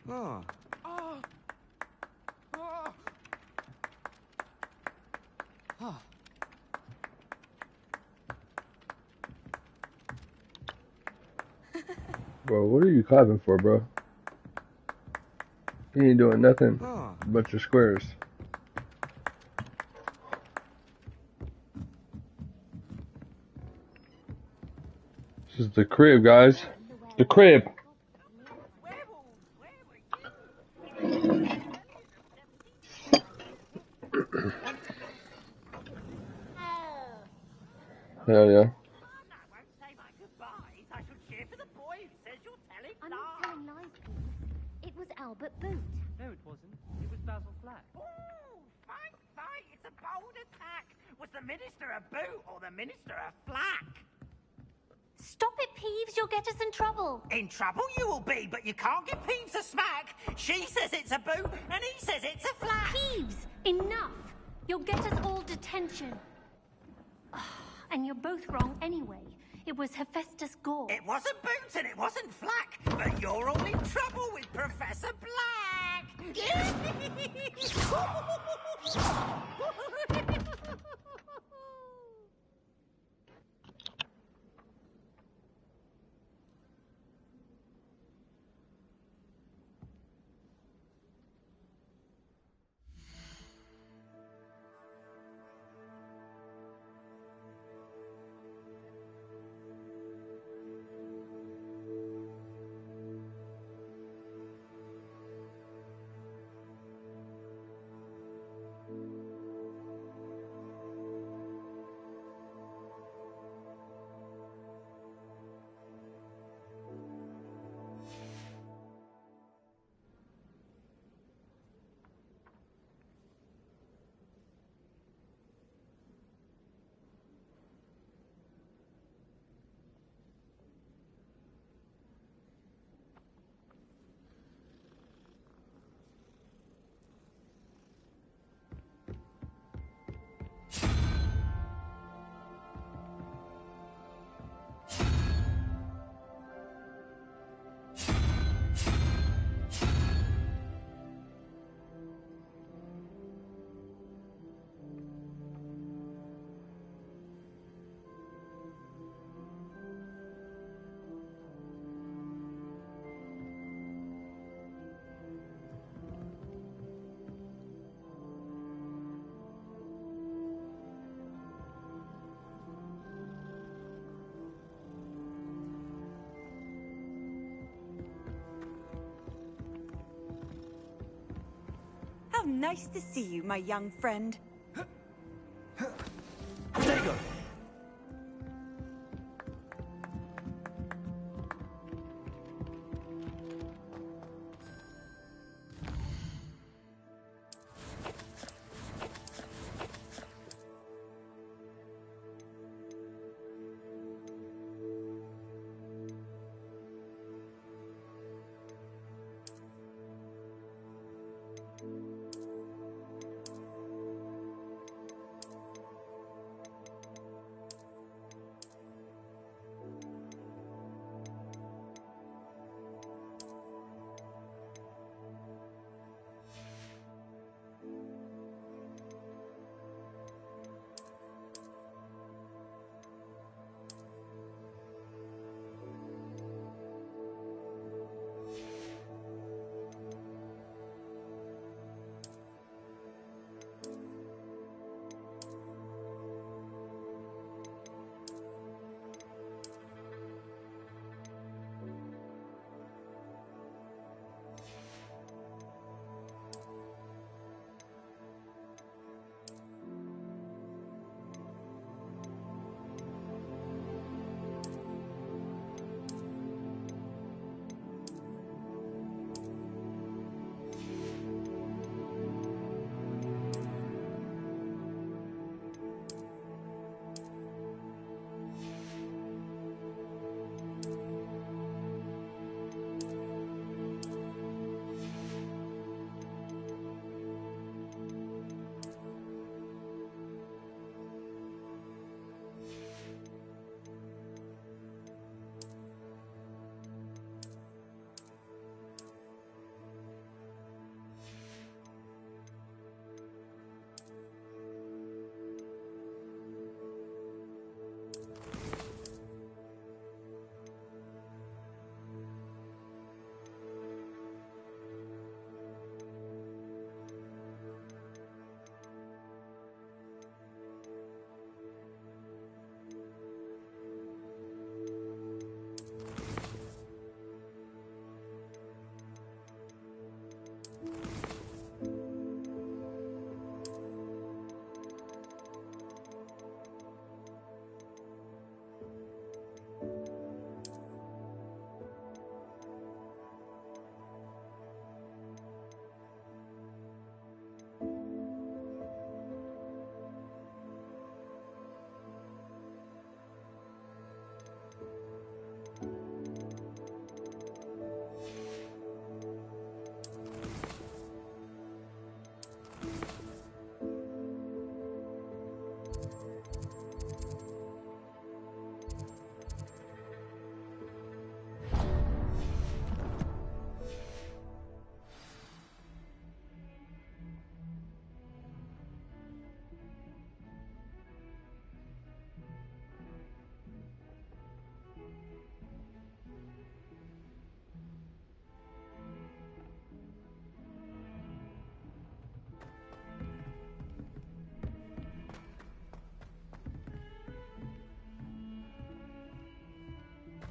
Oh. Oh. Oh. Oh. Bro, what are you clapping for, bro? You ain't doing nothing. Oh. A bunch of squares. This is the crib, guys. The crib. Hell yeah. I'm not telling lies, Peeves. It was Albert Boot. No, it wasn't. It was Basil Flack. Oh, fight! It's a bold attack. Was the minister a boot or the minister a flack? Stop it, Peeves. You'll get us in trouble. In trouble you will be, but you can't give Peeves a smack. She says it's a boot, and he says it's a flack. Peeves, enough. You'll get us all detention. And you're both wrong anyway. It was Hephaestus Gore. It wasn't boot and it wasn't flack, but you're all in trouble with Professor Black. How nice to see you, my young friend. Dago!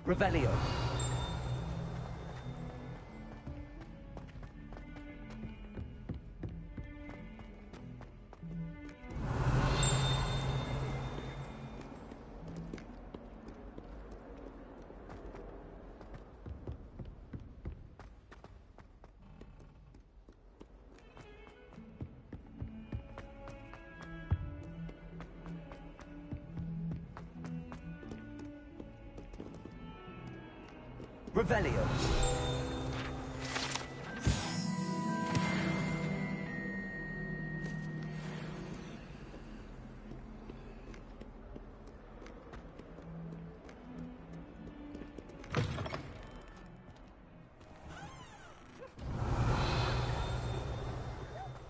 Revelio. Revelio.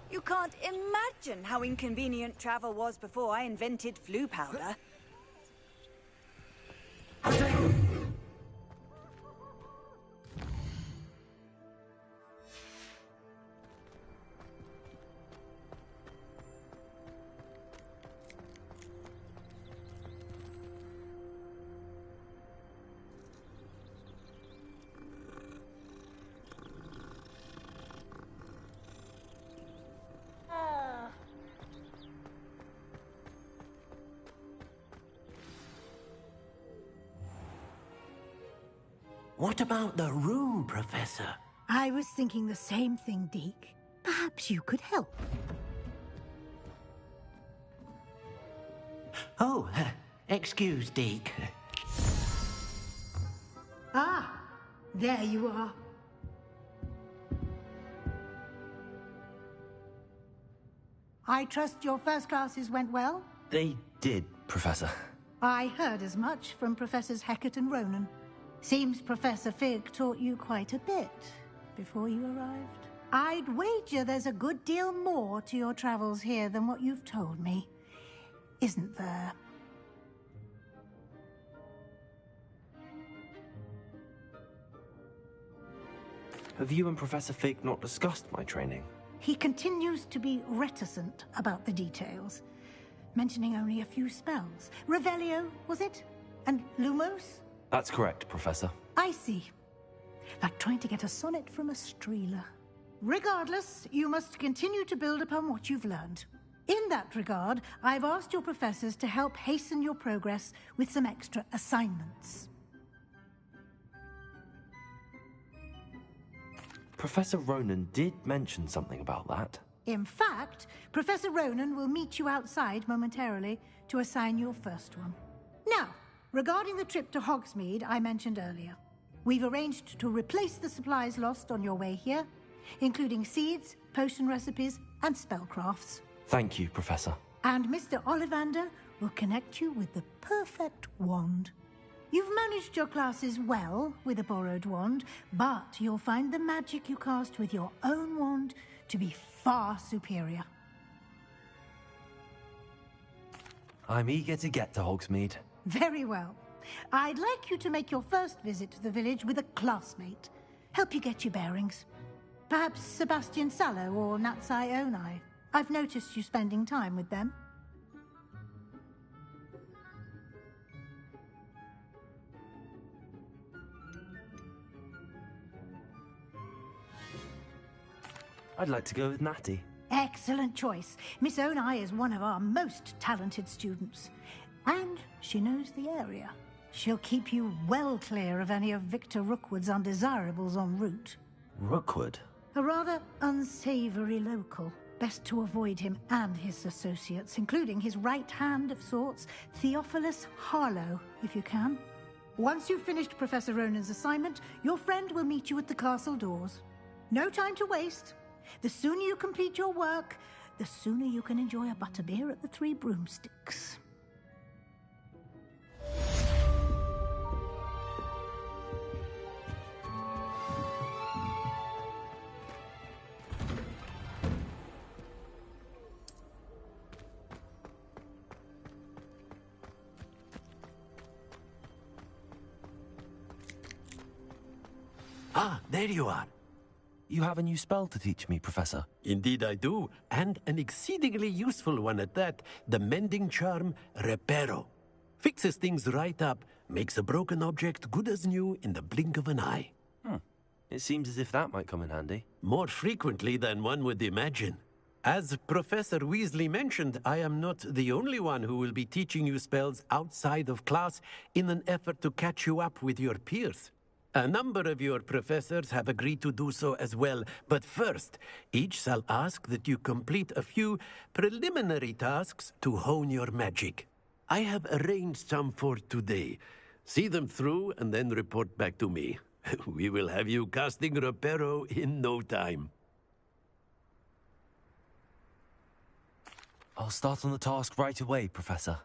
You can't imagine how inconvenient travel was before I invented flu powder. What about the room, Professor? I was thinking the same thing, Deke. Perhaps you could help. Oh, excuse, Deke. Ah, there you are. I trust your first classes went well? They did, Professor. I heard as much from Professors Hecat and Ronan. Seems Professor Fig taught you quite a bit before you arrived. I'd wager there's a good deal more to your travels here than what you've told me. Isn't there? Have you and Professor Fig not discussed my training? He continues to be reticent about the details, mentioning only a few spells. Revelio, was it? And Lumos? That's correct, Professor. I see. Like trying to get a sonnet from a streeler. Regardless, you must continue to build upon what you've learned. In that regard, I've asked your professors to help hasten your progress with some extra assignments. Professor Ronan did mention something about that. In fact, Professor Ronan will meet you outside momentarily to assign your first one. Now, regarding the trip to Hogsmeade I mentioned earlier, we've arranged to replace the supplies lost on your way here, including seeds, potion recipes, and spellcrafts. Thank you, Professor. And Mr. Ollivander will connect you with the perfect wand. You've managed your classes well with a borrowed wand, but you'll find the magic you cast with your own wand to be far superior. I'm eager to get to Hogsmeade. Very well. I'd like you to make your first visit to the village with a classmate. Help you get your bearings. Perhaps Sebastian Sallow or Natsai Onai. I've noticed you spending time with them. I'd like to go with Natty. Excellent choice. Miss Onai is one of our most talented students. And she knows the area. She'll keep you well clear of any of Victor Rookwood's undesirables en route. Rookwood? A rather unsavory local. Best to avoid him and his associates, including his right hand of sorts, Theophilus Harlow, if you can. Once you've finished Professor Ronan's assignment, your friend will meet you at the castle doors. No time to waste. The sooner you complete your work, the sooner you can enjoy a butterbeer at the Three Broomsticks. Ah, there you are. You have a new spell to teach me, Professor. Indeed I do, and an exceedingly useful one at that. The mending charm, Reparo. Fixes things right up, makes a broken object good as new in the blink of an eye. It seems as if that might come in handy. More frequently than one would imagine. As Professor Weasley mentioned, I am not the only one who will be teaching you spells outside of class in an effort to catch you up with your peers. A number of your professors have agreed to do so as well, but first, each shall ask that you complete a few preliminary tasks to hone your magic. I have arranged some for today. See them through and then report back to me. We will have you casting Reparo in no time. I'll start on the task right away, Professor.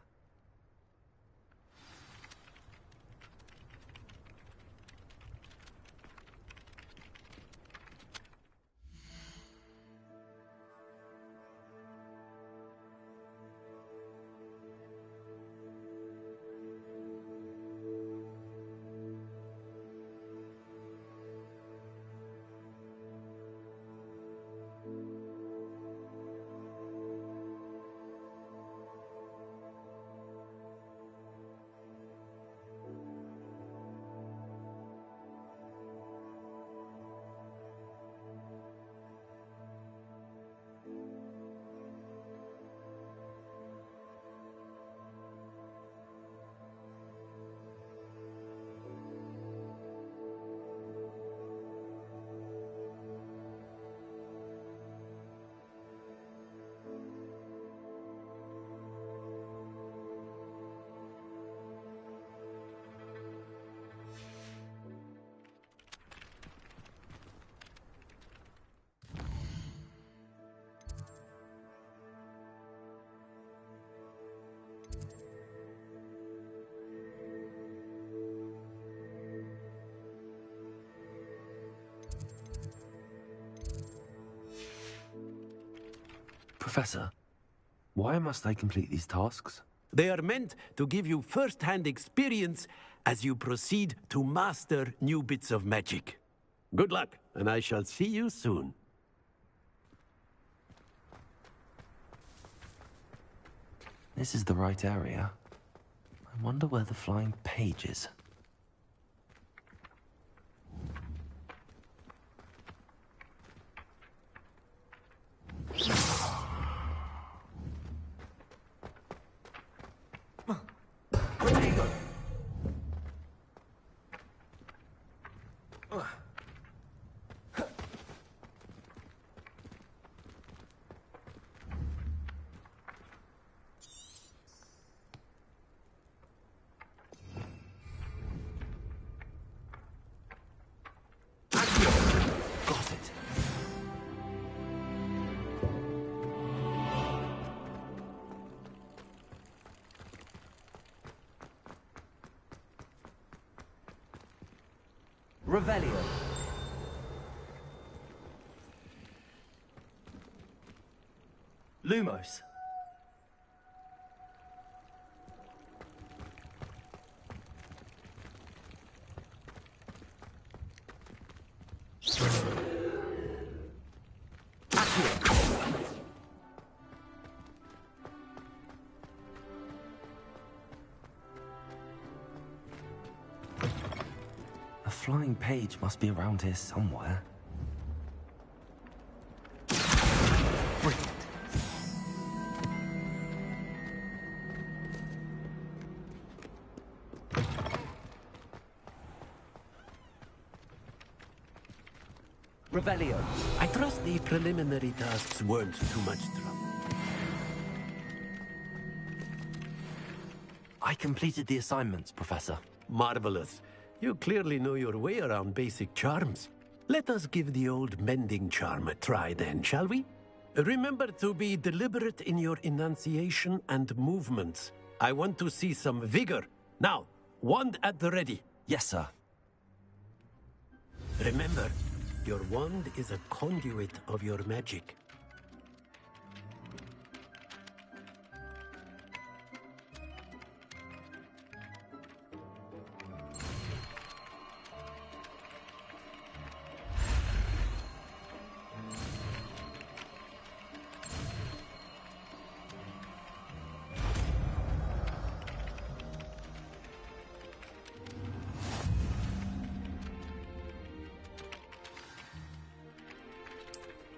Professor, why must I complete these tasks? They are meant to give you first-hand experience as you proceed to master new bits of magic. Good luck, and I shall see you soon. This is the right area. I wonder where the flying page is. Got it. Revelio. Lumos. A flying page must be around here somewhere. Brilliant. Revelio. I trust the preliminary tasks weren't too much trouble. I completed the assignments, Professor. Marvelous. You clearly know your way around basic charms. Let us give the old mending charm a try then, shall we? Remember to be deliberate in your enunciation and movements. I want to see some vigor. Now, wand at the ready. Yes, sir. Remember, your wand is a conduit of your magic.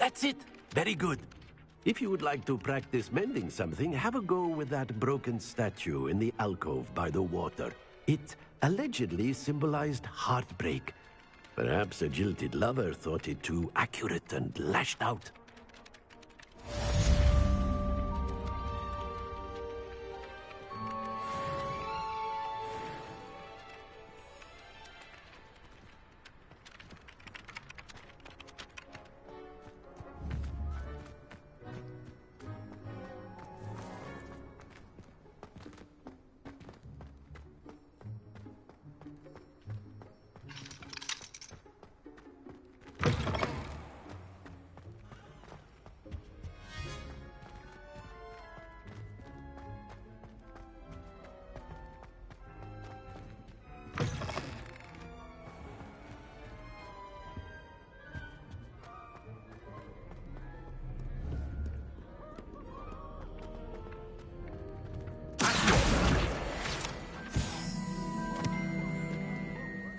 That's it. Very good. If you would like to practice mending something, have a go with that broken statue in the alcove by the water. It allegedly symbolized heartbreak. Perhaps a jilted lover thought it too accurate and lashed out.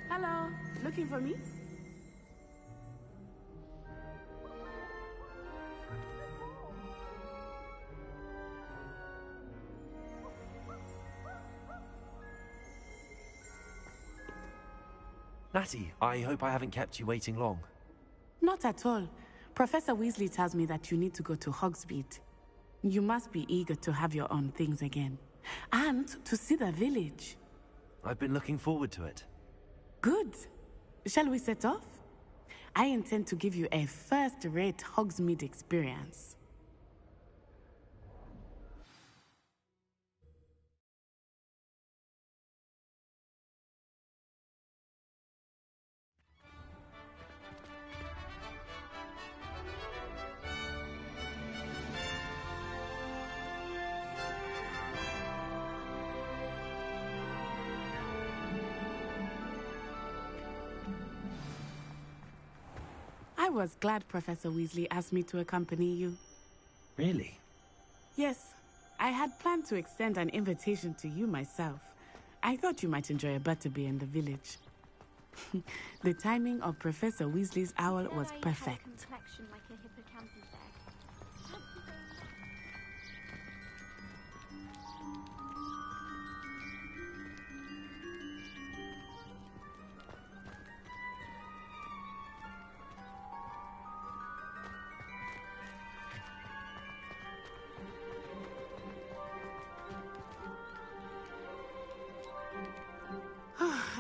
Hello, looking for me? Natty, I hope I haven't kept you waiting long. Not at all. Professor Weasley tells me that you need to go to Hogsmeade. You must be eager to have your own things again. And to see the village. I've been looking forward to it. Good. Shall we set off? I intend to give you a first-rate Hogsmeade experience. I was glad Professor Weasley asked me to accompany you. Really? Yes, I had planned to extend an invitation to you myself. I thought you might enjoy a butterbeer in the village. The timing of Professor Weasley's owl was perfect.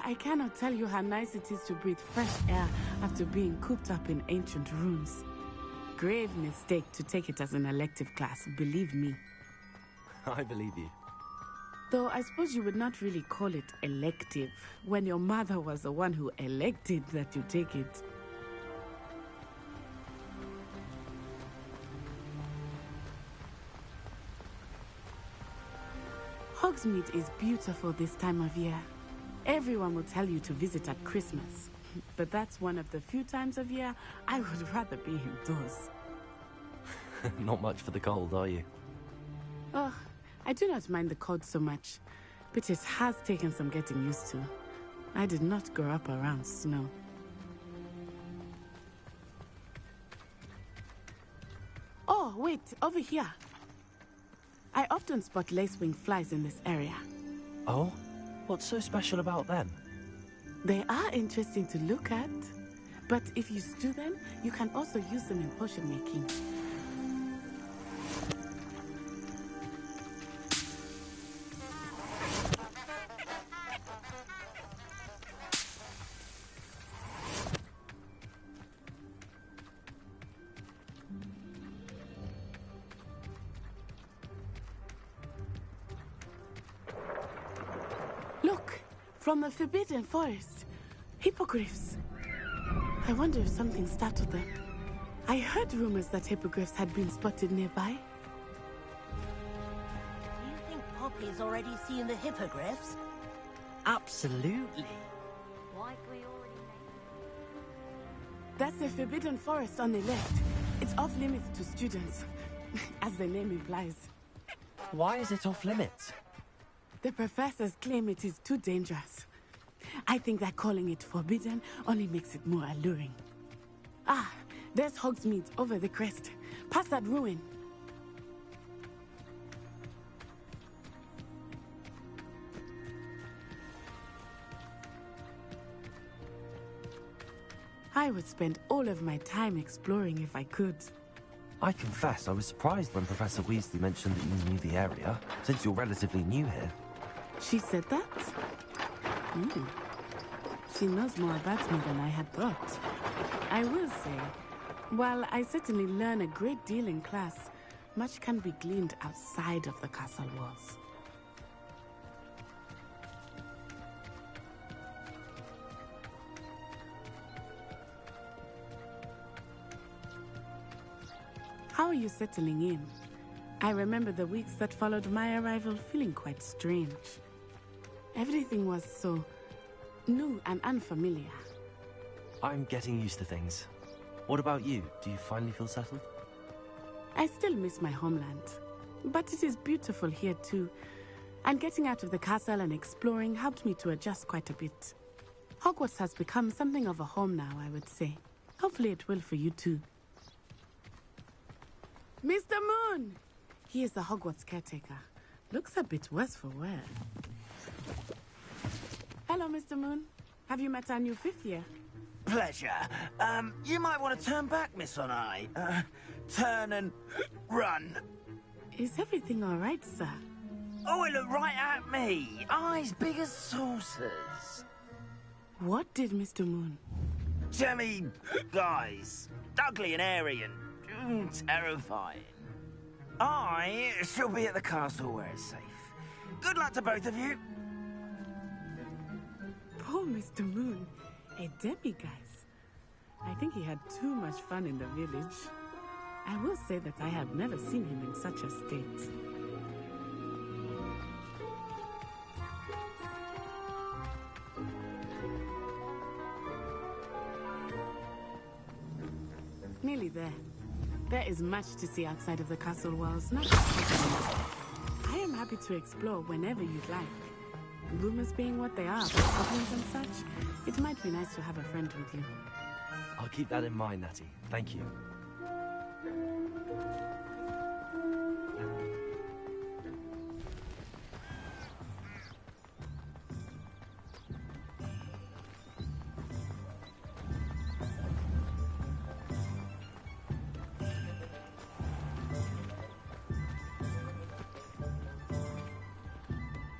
I cannot tell you how nice it is to breathe fresh air after being cooped up in ancient rooms. Grave mistake to take it as an elective class, believe me. I believe you. Though I suppose you would not really call it elective when your mother was the one who elected that you take it. Hogsmeade is beautiful this time of year. Everyone will tell you to visit at Christmas, but that's one of the few times of year I would rather be indoors. Not much for the cold, are you? Oh, I do not mind the cold so much, but it has taken some getting used to. I did not grow up around snow. Oh, wait, over here. I often spot lacewing flies in this area. Oh? What's so special about them? They are interesting to look at, but if you stew them, you can also use them in potion making. Look, from the Forbidden Forest, hippogriffs. I wonder if something startled them. I heard rumors that hippogriffs had been spotted nearby. Do you think Poppy's already seen the hippogriffs? Absolutely. That's the Forbidden Forest on the left. It's off limits to students, as the name implies. Why is it off limits? The professors claim it is too dangerous. I think that calling it forbidden only makes it more alluring. Ah, There's Hogsmeade over the crest. Past that ruin. I would spend all of my time exploring if I could. I confess I was surprised when Professor Weasley mentioned that you knew the area, since you're relatively new here. She said that? She knows more about me than I had thought. I will say, while I certainly learn a great deal in class, much can be gleaned outside of the castle walls. How are you settling in? I remember the weeks that followed my arrival feeling quite strange. Everything was so new and unfamiliar. I'm getting used to things. What about you? Do you finally feel settled? I still miss my homeland, but it is beautiful here too. And getting out of the castle and exploring helped me to adjust quite a bit. Hogwarts has become something of a home now, I would say. Hopefully it will for you too. Mr. Moon! He is the Hogwarts caretaker. Looks a bit worse for wear. Hello, Mr. Moon. Have you met our new fifth year? Pleasure. You might want to turn back, Miss Onai. Turn and run. Is everything all right, sir? Oh, it looked right at me. Eyes big as saucers. What did Mr. Moon? Jemmy guys. Ugly and airy and terrifying. I shall be at the castle where it's safe. Good luck to both of you. Poor Mr. Moon. A demiguise. I think he had too much fun in the village. I will say that I have never seen him in such a state. Nearly there. There is much to see outside of the castle walls, not I am happy to explore whenever you'd like. Rumors being what they are, goblins and such, it might be nice to have a friend with you. I'll keep that in mind, Natty. Thank you.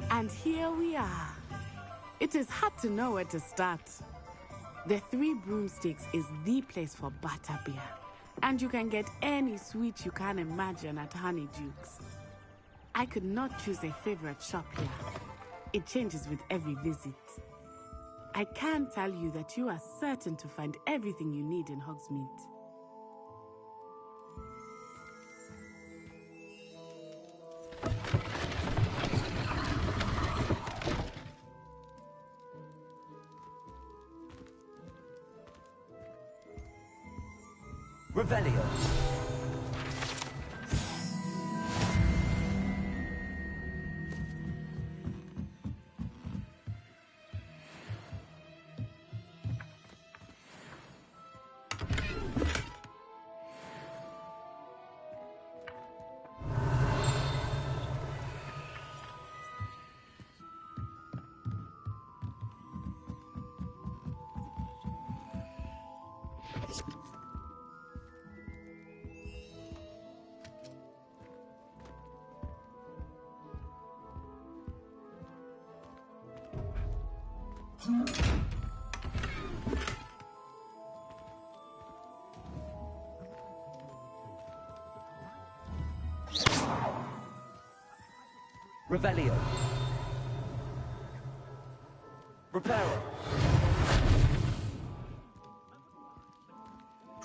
And here we are. It is hard to know where to start. The Three Broomsticks is the place for butterbeer. And you can get any sweet you can imagine at Honeydukes. I could not choose a favorite shop here. It changes with every visit. I can tell you that you are certain to find everything you need in Hogsmeade. Revelio. Revelio. Reparo.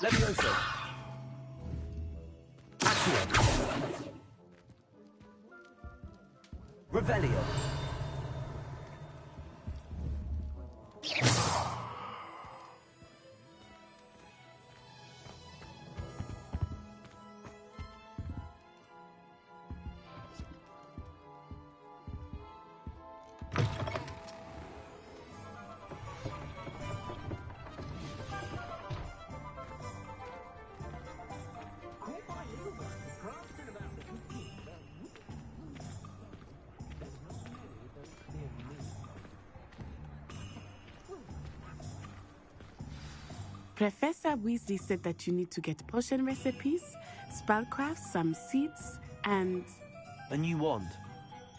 Levioso. Accio. Revelio. Professor Weasley said that you need to get potion recipes, spellcraft, some seeds, and... A new wand.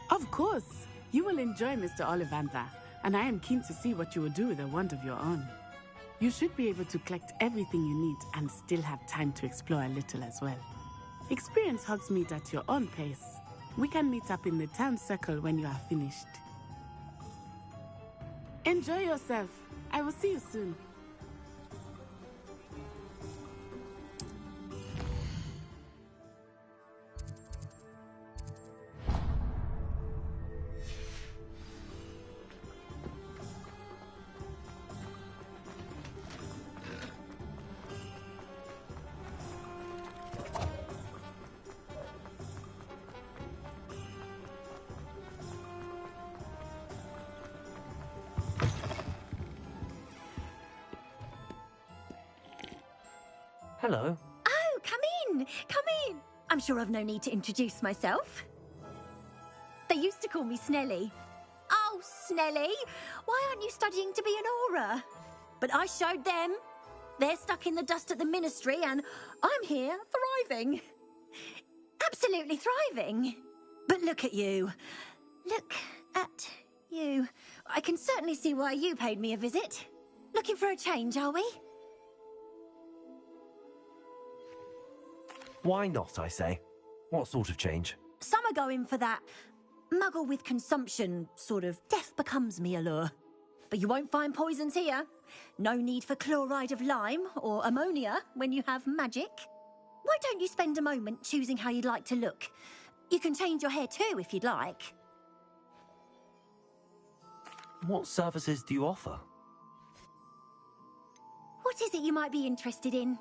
Of course! You will enjoy Mr. Ollivander, and I am keen to see what you will do with a wand of your own. You should be able to collect everything you need and still have time to explore a little as well. Experience Hogsmeade at your own pace. We can meet up in the town circle when you are finished. Enjoy yourself. I will see you soon. Hello. Oh, come in! Come in! I'm sure I've no need to introduce myself. They used to call me Snelly. Oh, Snelly! Why aren't you studying to be an aura? But I showed them. They're stuck in the dust at the ministry, and I'm here thriving. Absolutely thriving. But look at you. Look at you. I can certainly see why you paid me a visit. Looking for a change, are we? Why not, I say? What sort of change? Some are going for that muggle with consumption, sort of death becomes me allure. But you won't find poisons here. No need for chloride of lime or ammonia when you have magic. Why don't you spend a moment choosing how you'd like to look? You can change your hair too if you'd like. What services do you offer? What is it you might be interested in?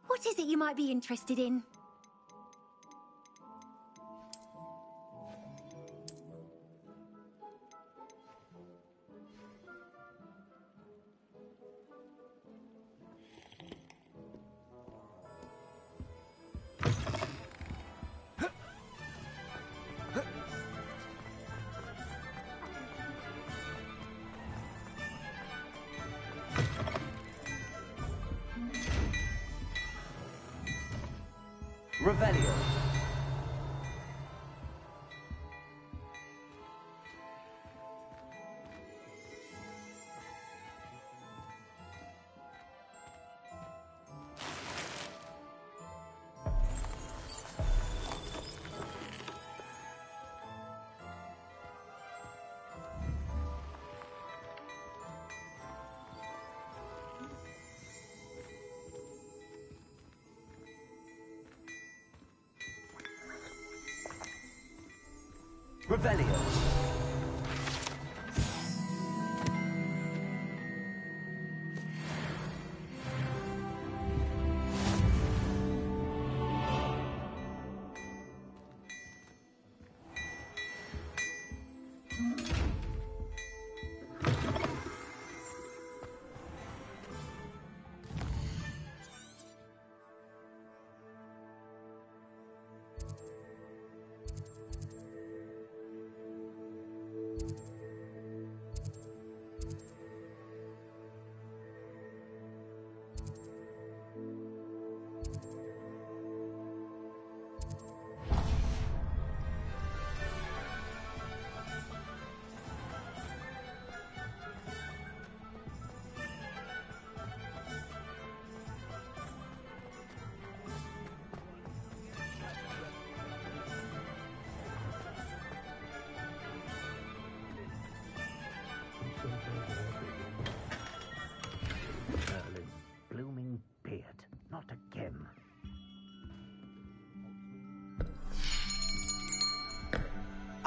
What is it you might be interested in? Revelio. Revelio.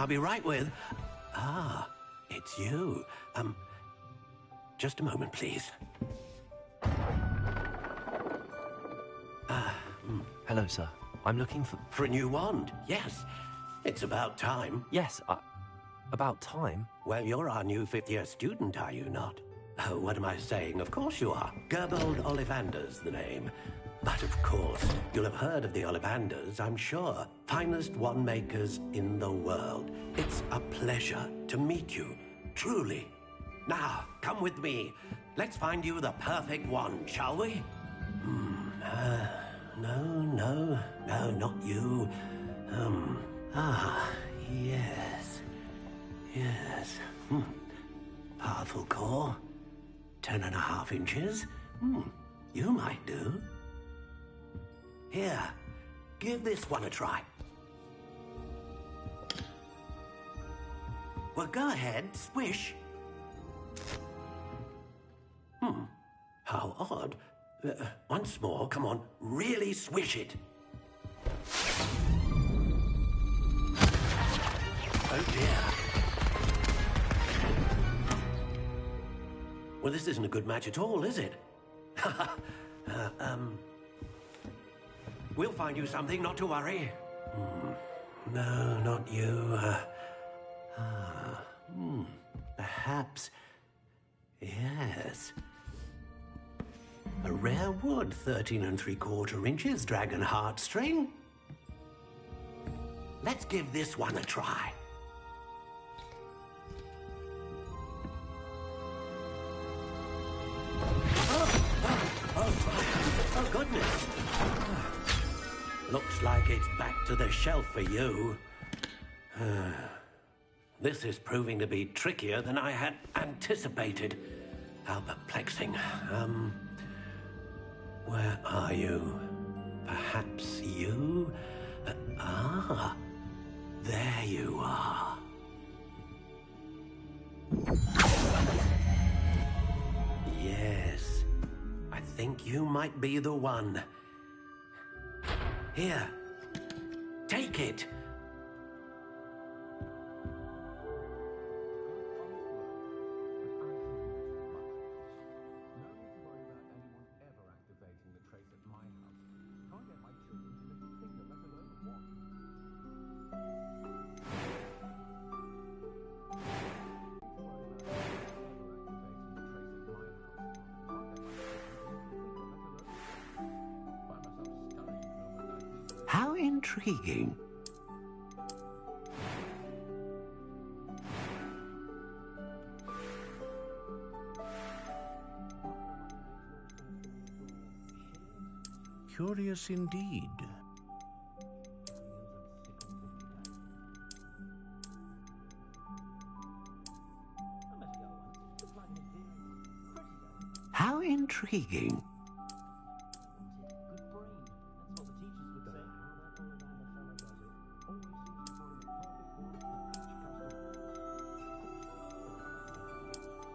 I'll be right with... Ah, it's you. Just a moment, please. Hello, sir. I'm looking for... For a new wand, yes. It's about time. Yes, about time? Well, you're our new fifth-year student, are you not? Oh, what am I saying? Of course you are. Gerbold Ollivander's the name. But of course, you'll have heard of the Ollivanders, I'm sure. Finest wand makers in the world. It's a pleasure to meet you, truly. Now, come with me. Let's find you the perfect wand, shall we? No, not you. Yes. Powerful core. 10.5 inches. You might do. Here, give this one a try. Well, go ahead, swish. How odd. Once more, come on, really swish it. Oh dear. Well, this isn't a good match at all, is it? We'll find you something, not to worry. No, not you. Perhaps... Yes. A rare wood, 13 3/4 inches, dragon heartstring. Let's give this one a try. Oh, goodness. Looks like it's back to the shelf for you. This is proving to be trickier than I had anticipated. How perplexing. Where are you? Perhaps you? There you are. Yes, I think you might be the one. Here, take it. How intriguing. Curious indeed. How intriguing.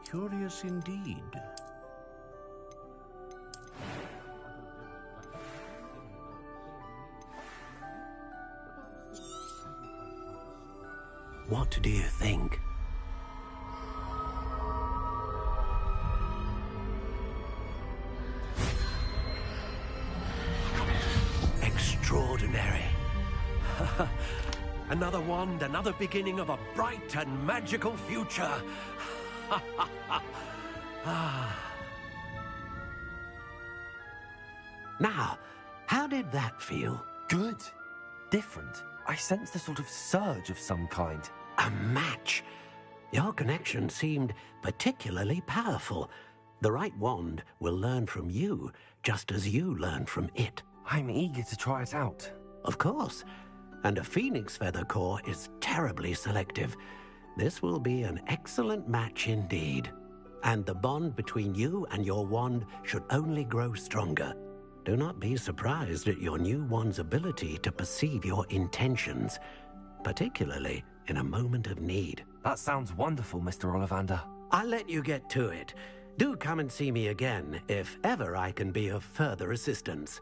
Curious indeed. What do you think? Extraordinary. Another wand, another beginning of a bright and magical future. Now, how did that feel? Good. Different. I sensed a sort of surge of some kind. A match. Your connection seemed particularly powerful. The right wand will learn from you, just as you learn from it. I'm eager to try it out. Of course. And a phoenix feather core is terribly selective. This will be an excellent match indeed. And the bond between you and your wand should only grow stronger. Do not be surprised at your new wand's ability to perceive your intentions, particularly in a moment of need. That sounds wonderful, Mr. Ollivander. I'll let you get to it. Do come and see me again if ever I can be of further assistance.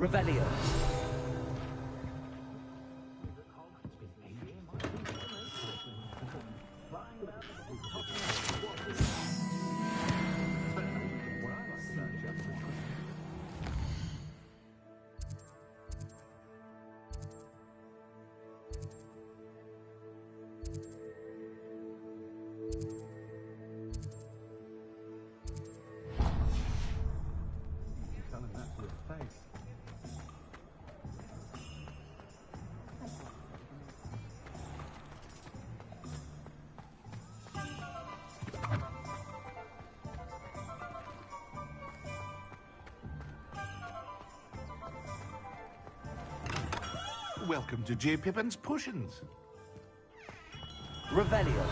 Revelio. Welcome to J. Pippin's Potions. Revelio.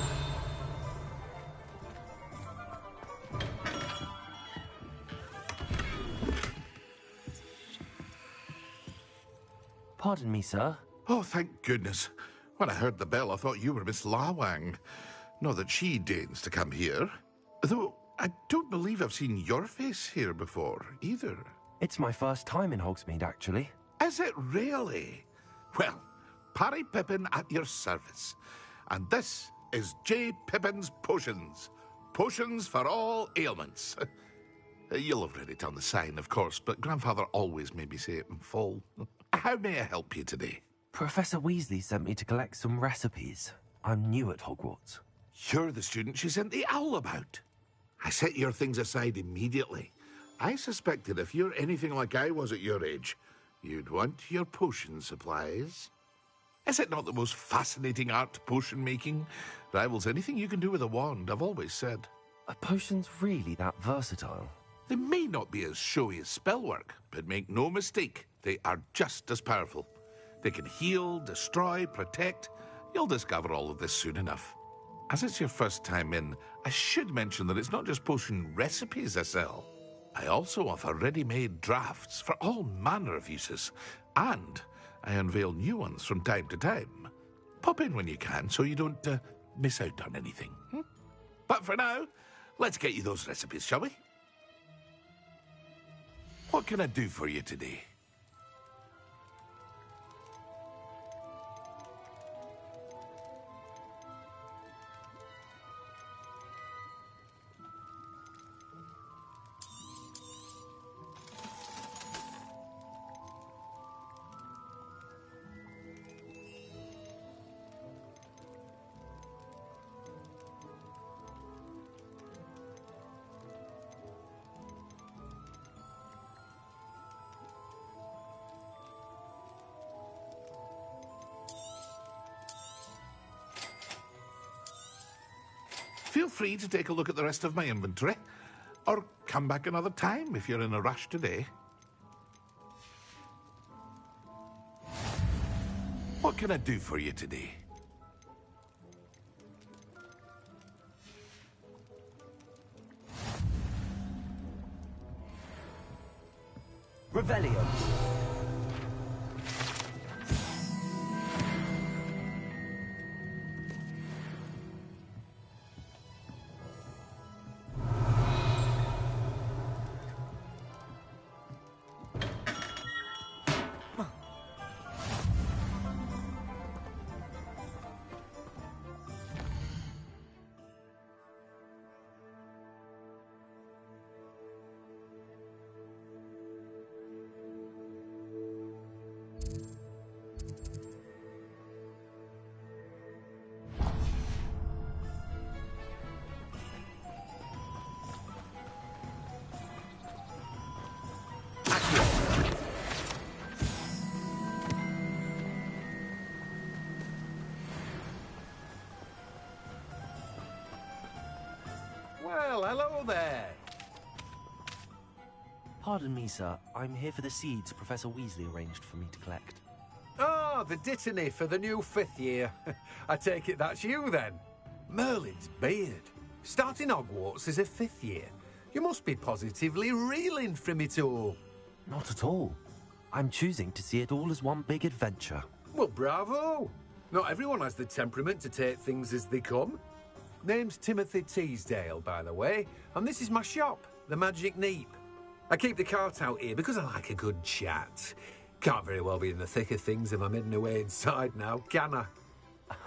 Pardon me, sir. Oh, thank goodness. When I heard the bell, I thought you were Miss Lawang. Not that she deigns to come here. Though, I don't believe I've seen your face here before, either. It's my first time in Hogsmeade, actually. Is it really? Well, Parry Pippin at your service. And this is J. Pippin's Potions. Potions for all ailments. You'll have read it on the sign, of course, but Grandfather always made me say it in full. How may I help you today? Professor Weasley sent me to collect some recipes. I'm new at Hogwarts. You're the student she sent the owl about. I set your things aside immediately. I suspected if you're anything like I was at your age, you'd want your potion supplies. Is it not the most fascinating art, potion making? Rivals anything you can do with a wand, I've always said. Are potions really that versatile? They may not be as showy as spellwork, but make no mistake, they are just as powerful. They can heal, destroy, protect. You'll discover all of this soon enough. As it's your first time in, I should mention that it's not just potion recipes I sell. I also offer ready-made drafts for all manner of uses, and I unveil new ones from time to time. Pop in when you can so you don't miss out on anything. But for now, let's get you those recipes, shall we? What can I do for you today? Feel free to take a look at the rest of my inventory, or come back another time if you're in a rush today. What can I do for you today? Revelio. Well, hello there. Pardon me, sir. I'm here for the seeds Professor Weasley arranged for me to collect. Oh, the dittany for the new 5th year. I take it that's you, then. Merlin's beard. Starting Hogwarts as a 5th year. You must be positively reeling from it all. Not at all. I'm choosing to see it all as one big adventure. Well, bravo. Not everyone has the temperament to take things as they come. Name's Timothy Teasdale, by the way, and this is my shop, the Magic Neep. I keep the cart out here because I like a good chat. Can't very well be in the thick of things if I'm heading away inside now, can I?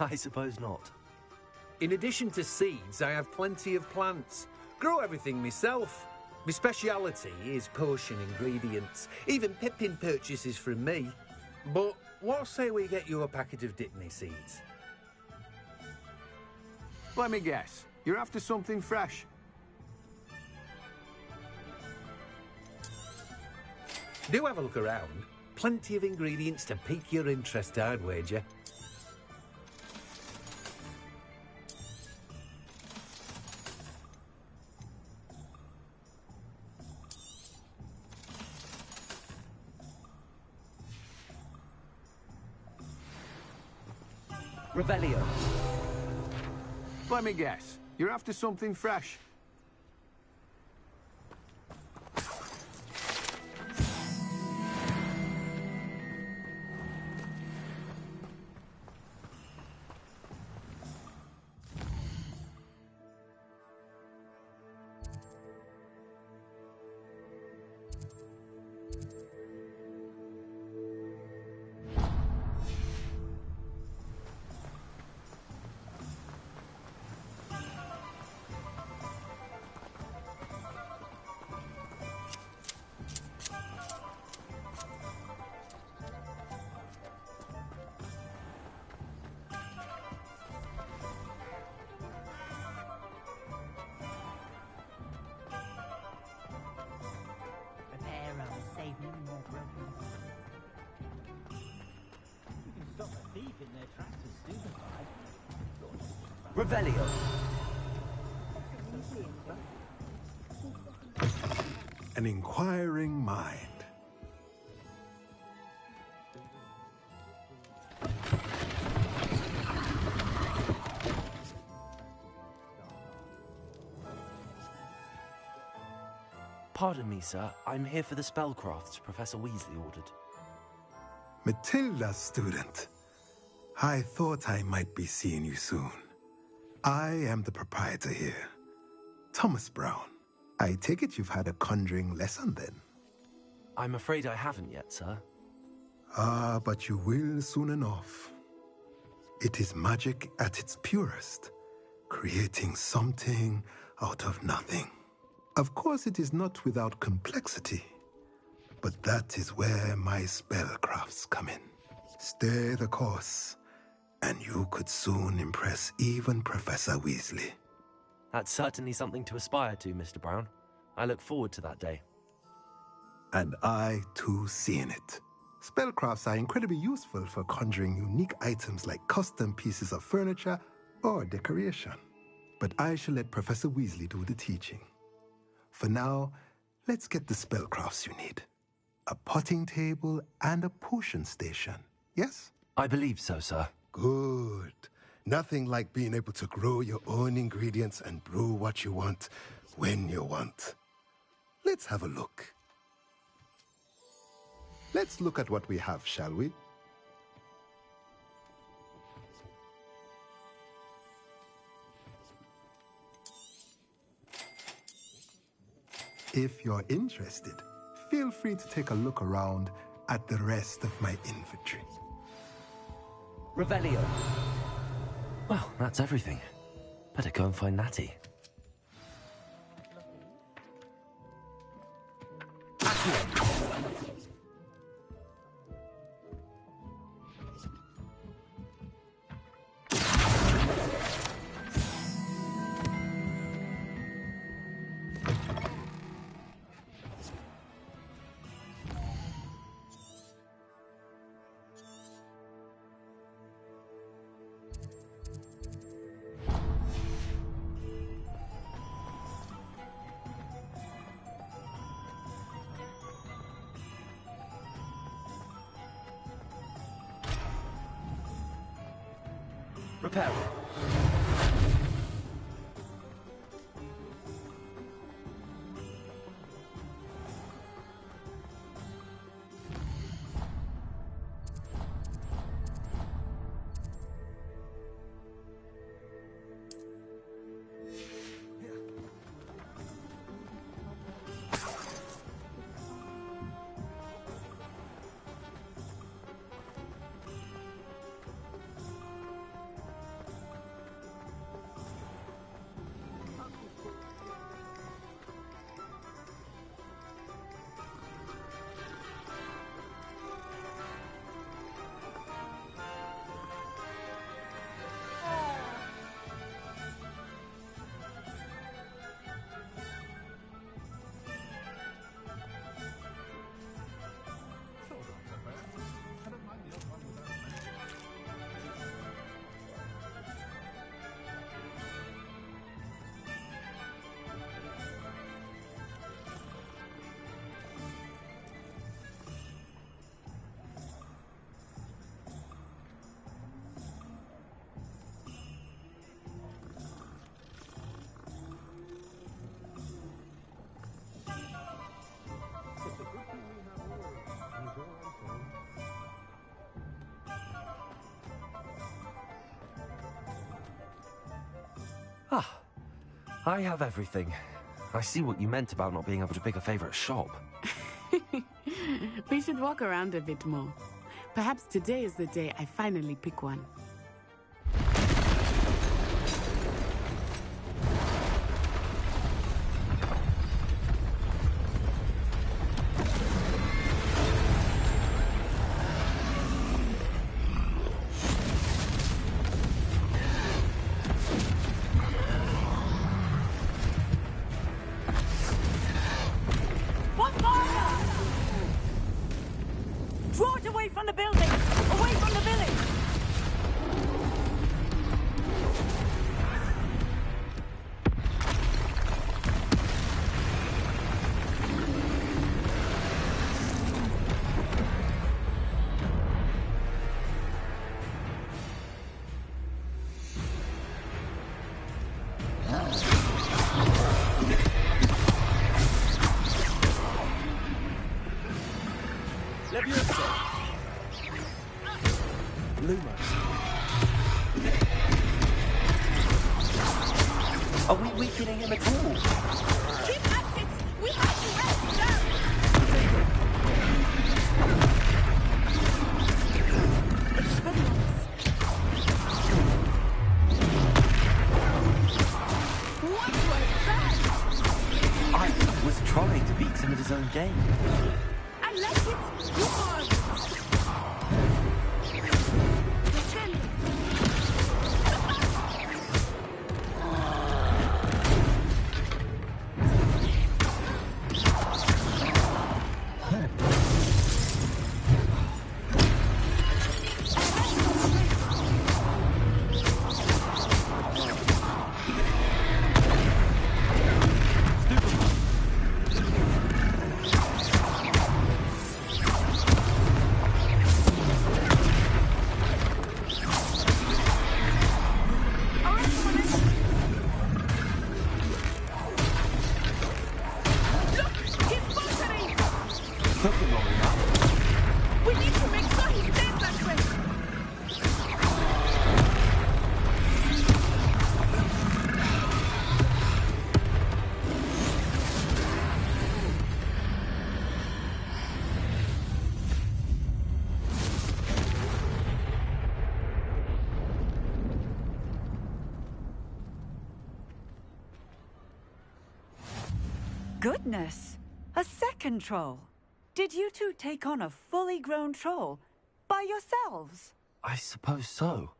I suppose not. In addition to seeds, I have plenty of plants. Grow everything myself. My speciality is potion ingredients. Even Pippin purchases from me. But what say we get you a packet of Dittany seeds? Let me guess. You're after something fresh. Do have a look around. Plenty of ingredients to pique your interest, I'd wager. Revelio. Let me guess. You're after something fresh. Revelio. An inquiring mind. Pardon me, sir. I'm here for the spellcrafts Professor Weasley ordered. Matilda's student. I thought I might be seeing you soon. I am the proprietor here, Thomas Brown. I take it you've had a conjuring lesson then? I'm afraid I haven't yet, sir. Ah, but you will soon enough. It is magic at its purest, creating something out of nothing. Of course, it is not without complexity, but that is where my spellcrafts come in. Stay the course, and you could soon impress even Professor Weasley. That's certainly something to aspire to, Mr. Brown. I look forward to that day. And I, too, seeing it. Spellcrafts are incredibly useful for conjuring unique items like custom pieces of furniture or decoration. But I shall let Professor Weasley do the teaching. For now, let's get the spellcrafts you need. A potting table and a potion station, yes? I believe so, sir. Good. Nothing like being able to grow your own ingredients and brew what you want when you want. Let's have a look. Let's look at what we have, shall we? If you're interested, feel free to take a look around at the rest of my inventory. Revelio. Well, that's everything. Better go and find Natty. Repair. Ah, I have everything. I see what you meant about not being able to pick a favorite shop. We should walk around a bit more. Perhaps today is the day I finally pick one. Draw it away from the building! Away from the village! Are we weakening him at all? Keep at it! We have to rest down! What was that? I was trying to beat him at his own game. I like it! You are... We need to make sure he stays that way! Goodness! A second troll! Did you two take on a fully grown troll? By yourselves? I suppose so.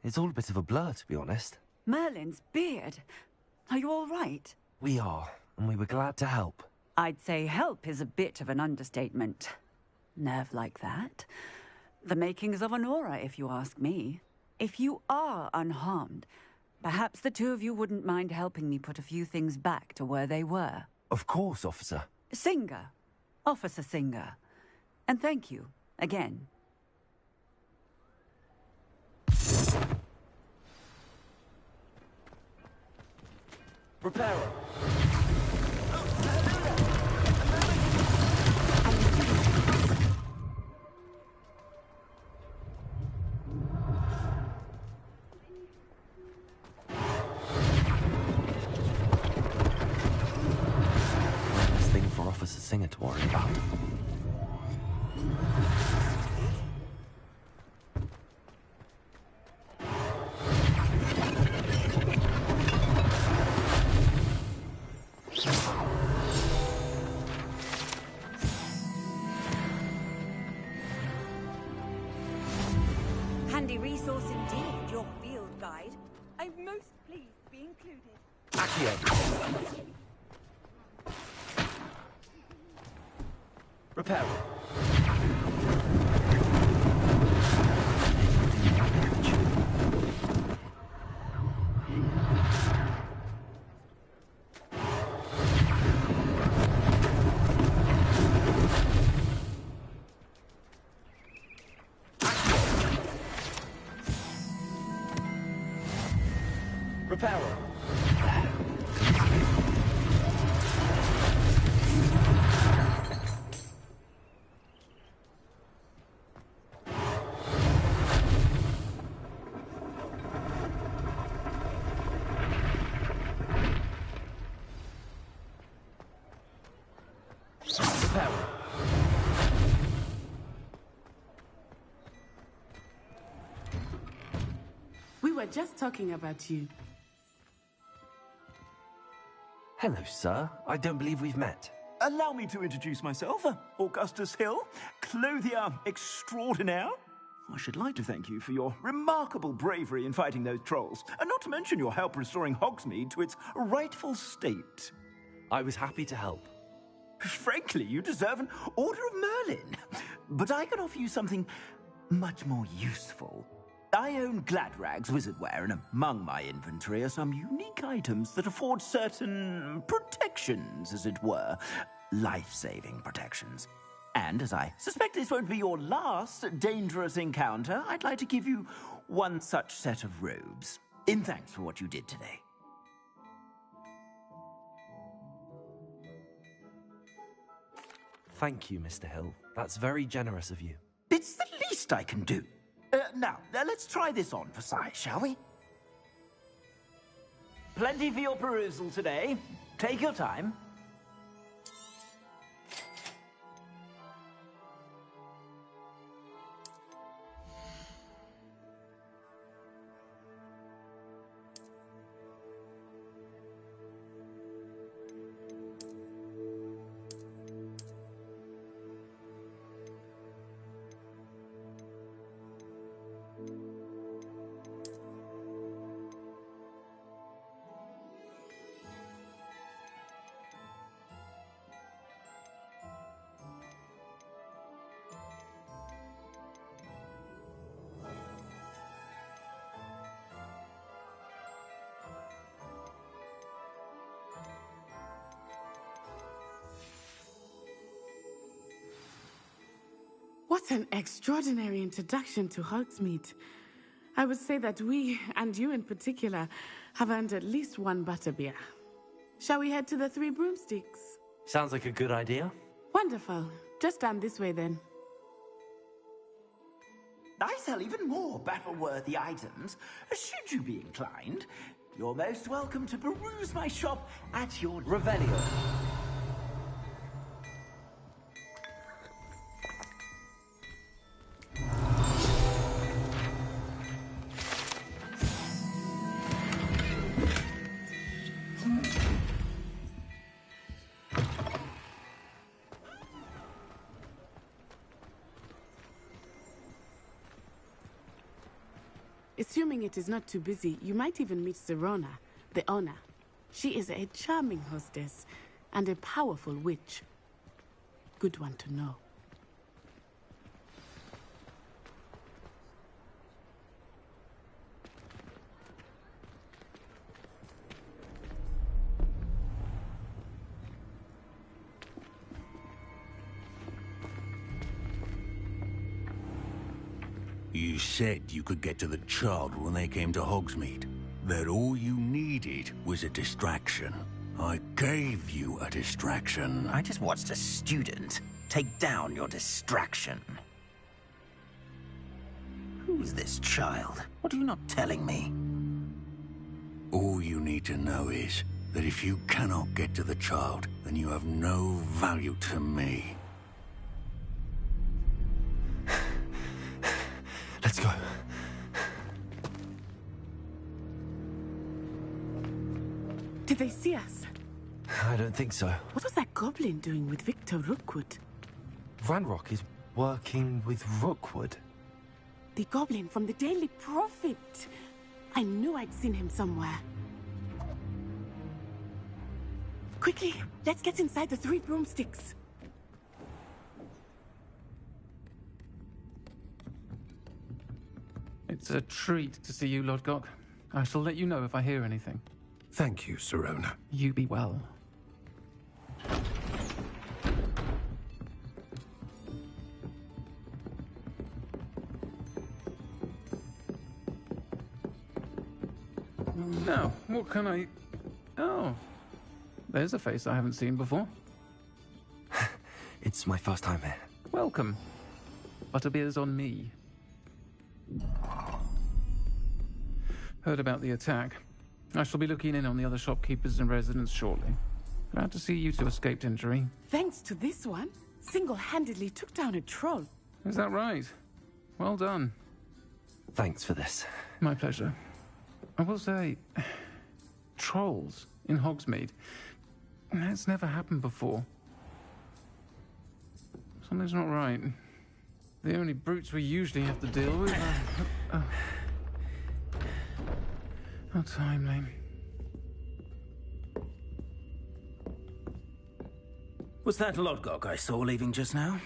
It's all a bit of a blur, to be honest. Merlin's beard. Are you all right? We are, and we were glad to help. I'd say help is a bit of an understatement. Nerve like that. The makings of an aura, if you ask me. If you are unharmed, perhaps the two of you wouldn't mind helping me put a few things back to where they were. Of course, officer. Singer. Officer Singer. And thank you, again. Repairer. Officer Singer to worry about. Handy resource indeed, your field guide. I'm most pleased to be included. Accio. Repair. Repairer. just talking about you. Hello, sir. I don't believe we've met. Allow me to introduce myself, Augustus Hill, clothier extraordinaire. I should like to thank you for your remarkable bravery in fighting those trolls, and not to mention your help restoring Hogsmeade to its rightful state. I was happy to help. Frankly, you deserve an Order of Merlin. But I can offer you something much more useful. I own Gladrag's wizardware, and among my inventory are some unique items that afford certain protections, as it were. Life-saving protections. And as I suspect this won't be your last dangerous encounter, I'd like to give you one such set of robes, in thanks for what you did today. Thank you, Mr. Hill. That's very generous of you. It's the least I can do. Now, let's try this on for size, shall we? Plenty for your perusal today. Take your time. What an extraordinary introduction to Hogsmeade. I would say that we, and you in particular, have earned at least one butterbeer. Shall we head to the Three Broomsticks? Sounds like a good idea. Wonderful. Just down this way then. I sell even more battle-worthy items. Should you be inclined, you're most welcome to peruse my shop at your Revelio. Assuming it is not too busy, you might even meet Sirona, the owner. She is a charming hostess and a powerful witch. Good one to know. You said you could get to the child when they came to Hogsmeade. That all you needed was a distraction. I gave you a distraction. I just watched a student take down your distraction. Who's this child? What are you not telling me? All you need to know is that if you cannot get to the child, then you have no value to me. Let's go. Did they see us? I don't think so. What was that goblin doing with Victor Rookwood? Ranrock is working with Rookwood. The goblin from the Daily Prophet. I knew I'd seen him somewhere. Quickly, let's get inside the Three Broomsticks. It's a treat to see you, Lodgok. I shall let you know if I hear anything. Thank you, Sirona. You be well. Now, what can I... Oh, there's a face I haven't seen before. It's my first time here. Welcome. Butterbeer's on me. Heard about the attack. I shall be looking in on the other shopkeepers and residents shortly. Glad to see you two escaped injury. Thanks to this one, single-handedly took down a troll. Is that right? Well done. Thanks for this. My pleasure. I will say, trolls in Hogsmeade. That's never happened before. Something's not right. The only brutes we usually have to deal with are... How timely. Was that Lodgok I saw leaving just now?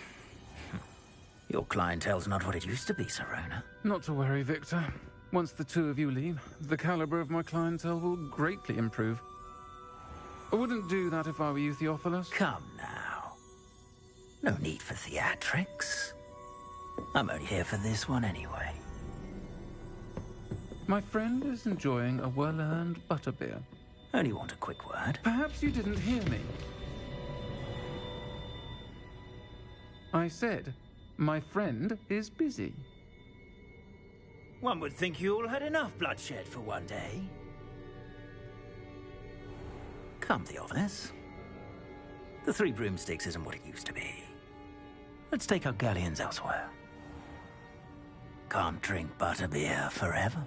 Your clientele's not what it used to be, Serona. Not to worry, Victor. Once the two of you leave, the caliber of my clientele will greatly improve. I wouldn't do that if I were you, Theophilus. Come now. No need for theatrics. I'm only here for this one anyway. My friend is enjoying a well-earned butterbeer. Only want a quick word. Perhaps you didn't hear me. I said, my friend is busy. One would think you all had enough bloodshed for one day. Come, Theophilus. The Three Broomsticks isn't what it used to be. Let's take our galleons elsewhere. Can't drink butterbeer forever.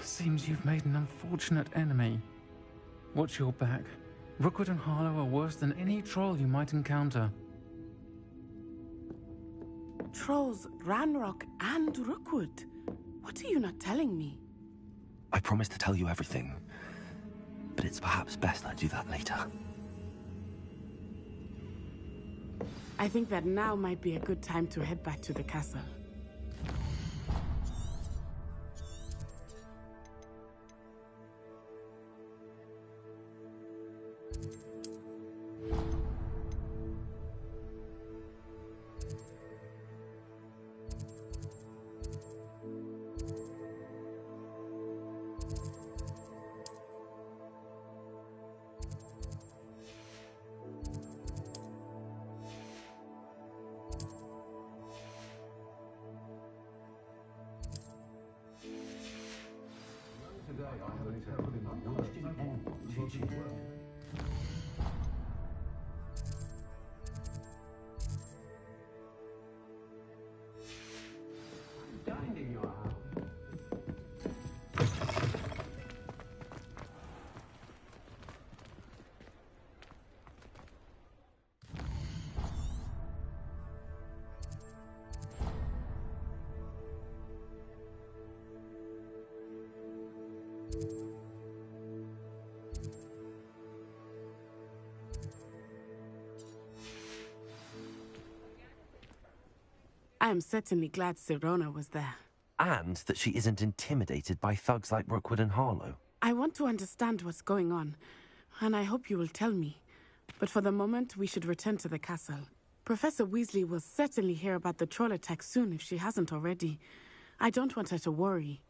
Seems you've made an unfortunate enemy. Watch your back. Rookwood and Harlow are worse than any troll you might encounter. Trolls, Ranrock, and Rookwood. What are you not telling me? I promised to tell you everything, but it's perhaps best I do that later. I think that now might be a good time to head back to the castle. I am certainly glad Serona was there. And that she isn't intimidated by thugs like Rookwood and Harlow. I want to understand what's going on, and I hope you will tell me. But for the moment, we should return to the castle. Professor Weasley will certainly hear about the troll attack soon if she hasn't already. I don't want her to worry.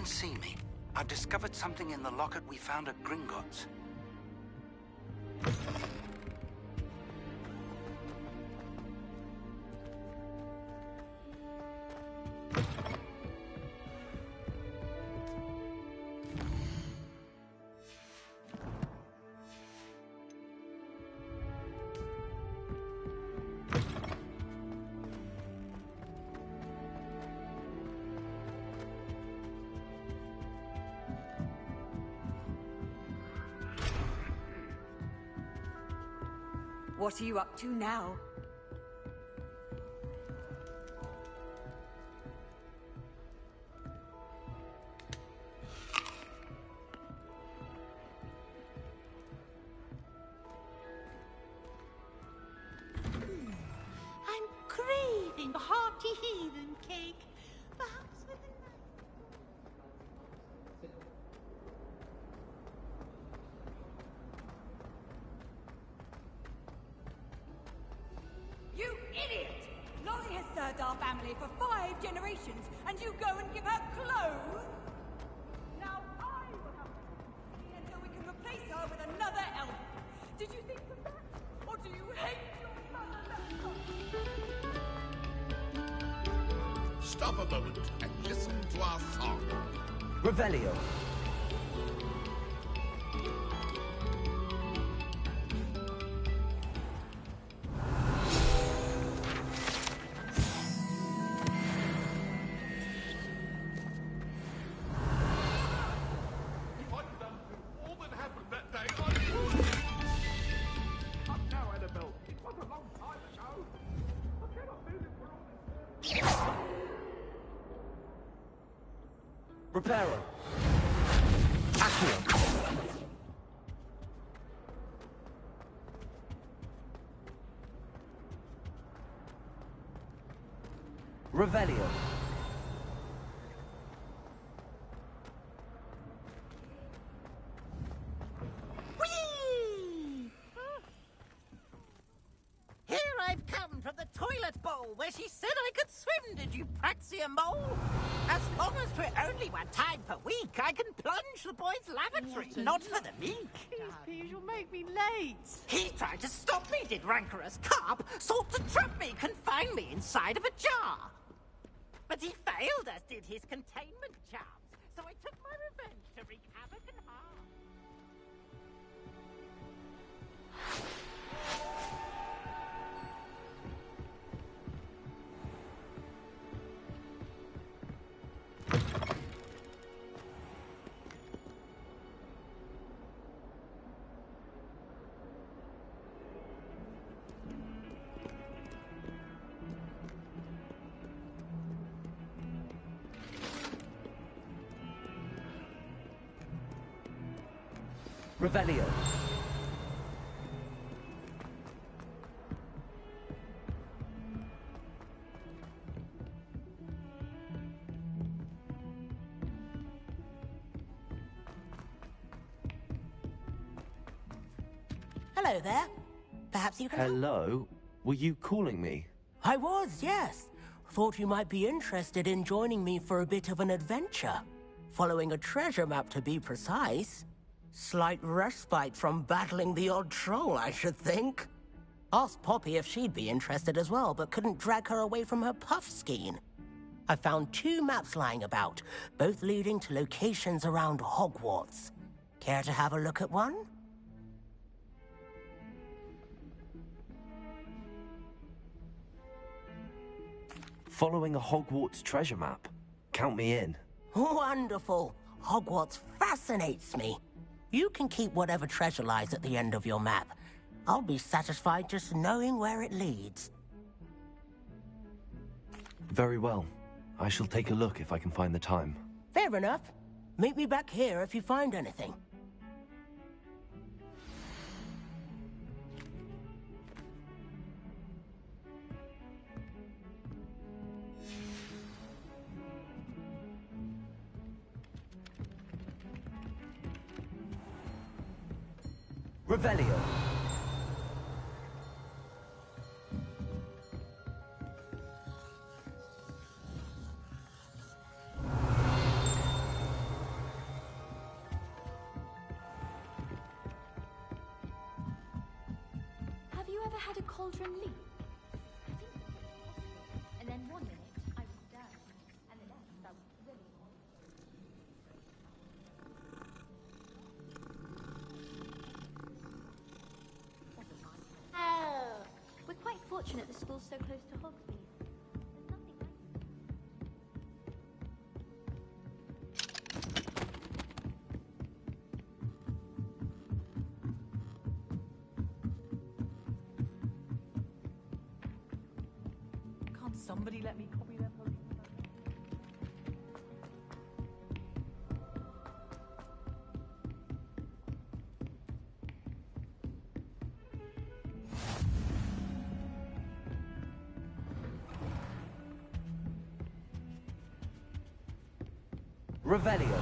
can see me. I've discovered something in the locket we found at Gringotts. What are you up to now? I'm craving a hearty heathen cake. Perhaps with a You idiot! Lolly has served our family for 5 generations, and you go and give her clothes? Now I will have to see until we can replace her with another elf. Did you think of that? Or do you hate your mother? Stop a moment and listen to our song. Revelio. Reparo. Accio. Revelio. Whee! Here I've come from the toilet bowl where she said I could swim, did you praxia mole? As long as 'twere only 1 time per week, I can plunge the boys' lavatory, not for the meek. Please, you'll make me late. He tried to stop me, did rancorous carp, sought to trap me, confine me inside of a jar. But he failed, as did his containment charms, so I took my revenge to wreak havoc and harm. Revelio. Hello there. Perhaps you can help? Hello? Were you calling me? I was, yes. Thought you might be interested in joining me for a bit of an adventure. Following a treasure map, to be precise. Slight respite from battling the odd troll, I should think. Asked Poppy if she'd be interested as well, but couldn't drag her away from her puff skein. I found 2 maps lying about, both leading to locations around Hogwarts. Care to have a look at one? Following a Hogwarts treasure map. Count me in. Wonderful. Hogwarts fascinates me. You can keep whatever treasure lies at the end of your map. I'll be satisfied just knowing where it leads. Very well. I shall take a look if I can find the time. Fair enough. Meet me back here if you find anything. Revelio. ever had a cauldron leap? I think it was possible. And then one minute I was down, and the next I was really hot. Oh, we're quite fortunate the school's so close to Hogsmeade. Can't somebody let me copy their potion? Revelio.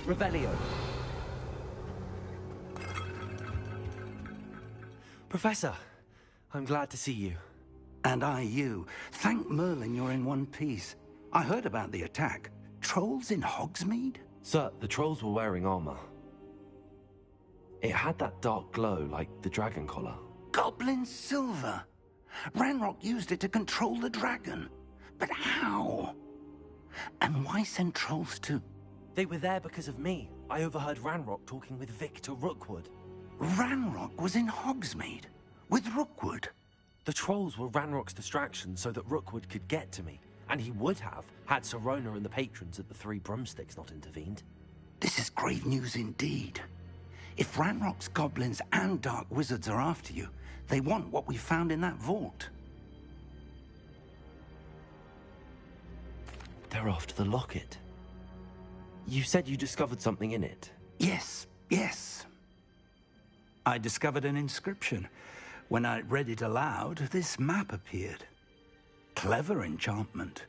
Revelio. Professor, I'm glad to see you. And I you. Thank Merlin you're in one piece. I heard about the attack. Trolls in Hogsmeade? Sir, the trolls were wearing armor. It had that dark glow like the dragon collar. Goblin silver. Ranrock used it to control the dragon. But how? And why send trolls too? They were there because of me. I overheard Ranrock talking with Victor Rookwood. Ranrock was in Hogsmeade? With Rookwood? The trolls were Ranrock's distraction so that Rookwood could get to me. And he would have, had Sirona and the patrons at the Three Broomsticks not intervened. This is grave news indeed. If Ranrock's goblins and dark wizards are after you, they want what we found in that vault. They're after the locket. You said you discovered something in it. Yes, yes. I discovered an inscription. When I read it aloud, this map appeared. Clever enchantment.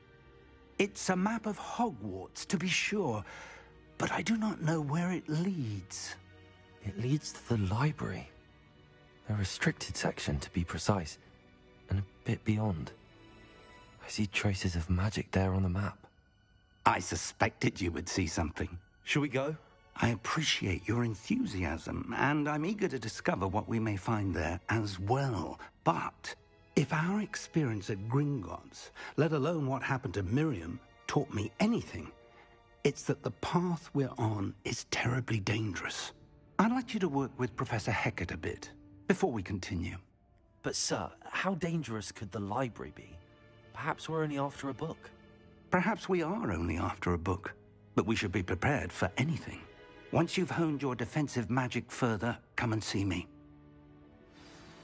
It's a map of Hogwarts, to be sure, but I do not know where it leads. It leads to the library. A restricted section, to be precise, and a bit beyond. I see traces of magic there on the map. I suspected you would see something. Shall we go? I appreciate your enthusiasm, and I'm eager to discover what we may find there as well. But if our experience at Gringotts, let alone what happened to Miriam, taught me anything, it's that the path we're on is terribly dangerous. I'd like you to work with Professor Hecat a bit, before we continue. But sir, how dangerous could the library be? Perhaps we're only after a book. Perhaps we are only after a book, but we should be prepared for anything. Once you've honed your defensive magic further, come and see me.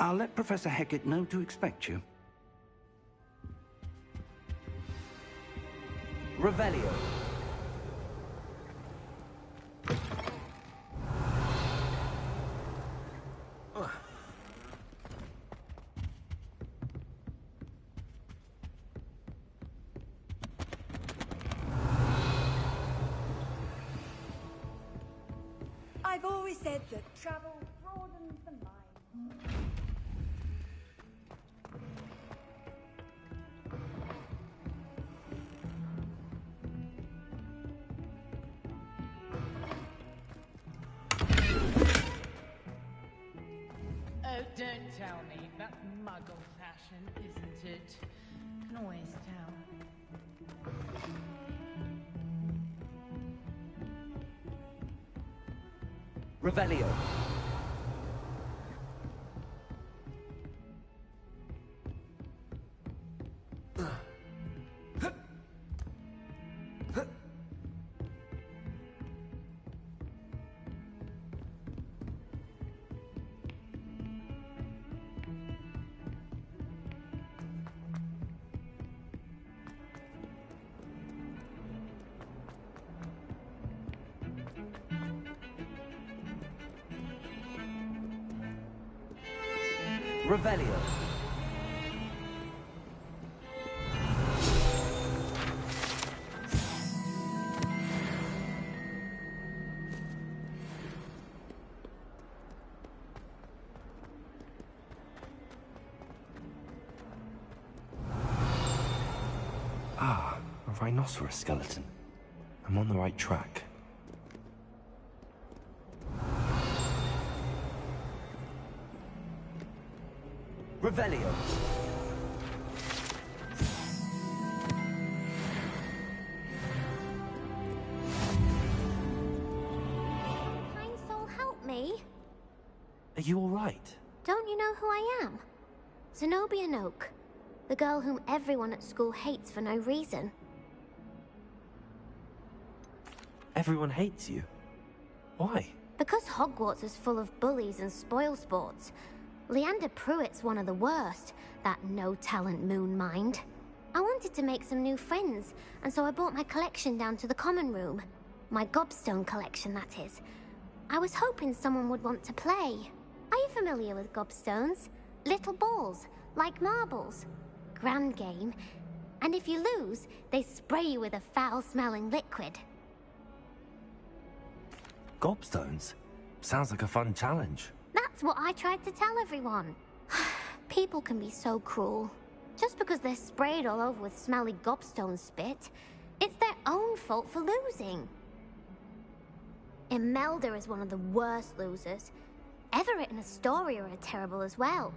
I'll let Professor Hecat know to expect you. Revelio. I've always said that travel broadens the mind. Oh, don't tell me. That's muggle fashion, isn't it? Can always tell. Revelio. Revelio. Ah, a rhinoceros skeleton. I'm on the right track. Revelio. Kind soul, help me. Are you all right? Don't you know who I am? Zenobia Noak, the girl whom everyone at school hates for no reason. Everyone hates you. Why? Because Hogwarts is full of bullies and spoilsports. Leander Pruitt's one of the worst, that no-talent moon mind. I wanted to make some new friends, and so I brought my collection down to the common room. My gobstone collection, that is. I was hoping someone would want to play. Are you familiar with gobstones? Little balls, like marbles. Grand game. And if you lose, they spray you with a foul-smelling liquid. Gobstones? Sounds like a fun challenge. That's what I tried to tell everyone. People can be so cruel. Just because they're sprayed all over with smelly gobstone spit, it's their own fault for losing. Imelda is one of the worst losers. Everett and Astoria are terrible as well.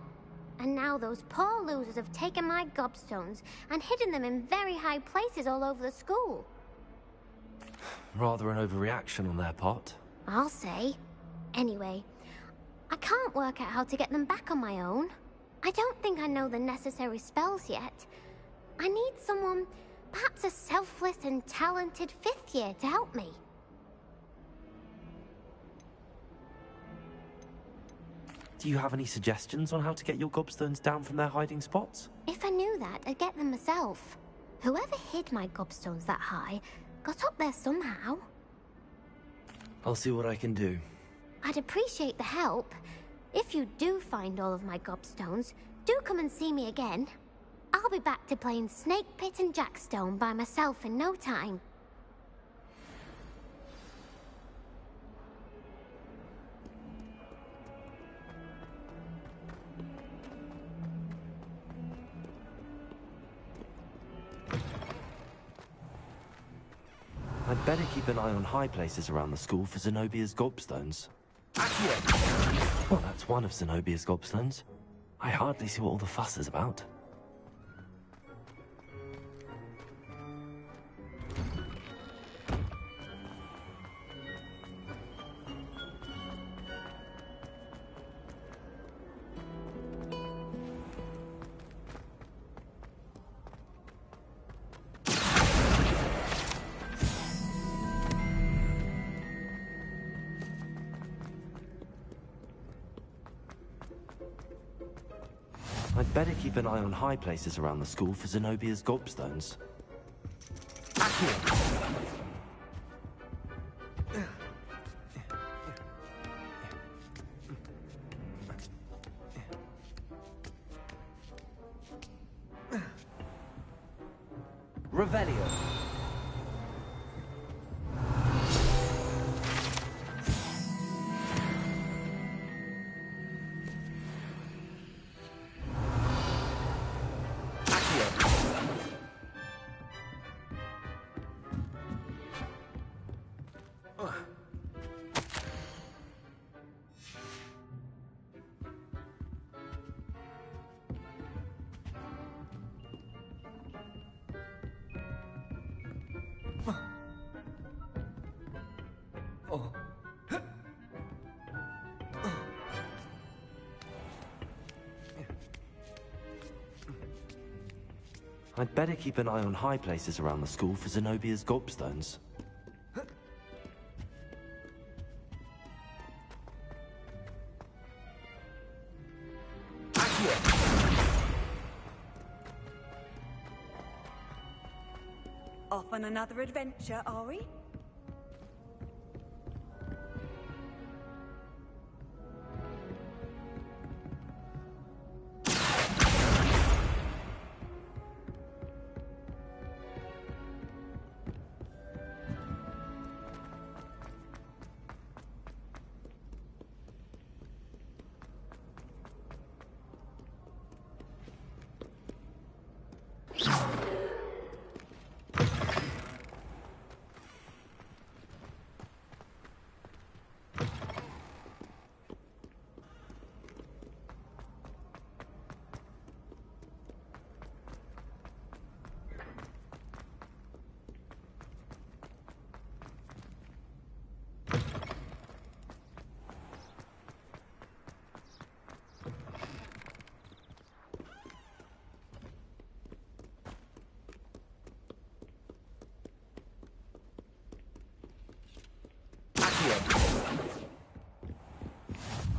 And now those poor losers have taken my gobstones and hidden them in very high places all over the school. Rather an overreaction on their part. I'll say. Anyway, I can't work out how to get them back on my own. I don't think I know the necessary spells yet. I need someone, perhaps a selfless and talented fifth year to help me. Do you have any suggestions on how to get your gobstones down from their hiding spots? If I knew that, I'd get them myself. Whoever hid my gobstones that high got up there somehow. I'll see what I can do. I'd appreciate the help. If you do find all of my gobstones, do come and see me again. I'll be back to playing Snake Pit and Jackstone by myself in no time. I'd better keep an eye on high places around the school for Zenobia's gobstones. Well, that's one of Zenobia's gobstones. I hardly see what all the fuss is about. I'd better keep an eye on high places around the school for Zenobia's gobstones. Revelio. I'd better keep an eye on high places around the school for Zenobia's gobstones. Off on another adventure, are we?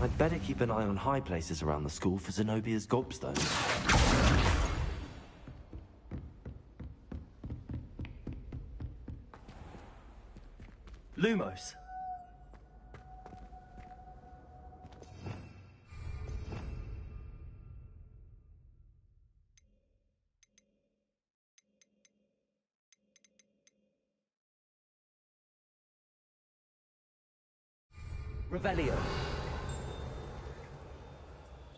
I'd better keep an eye on high places around the school for Zenobia's gobstones. Lumos. Revelio.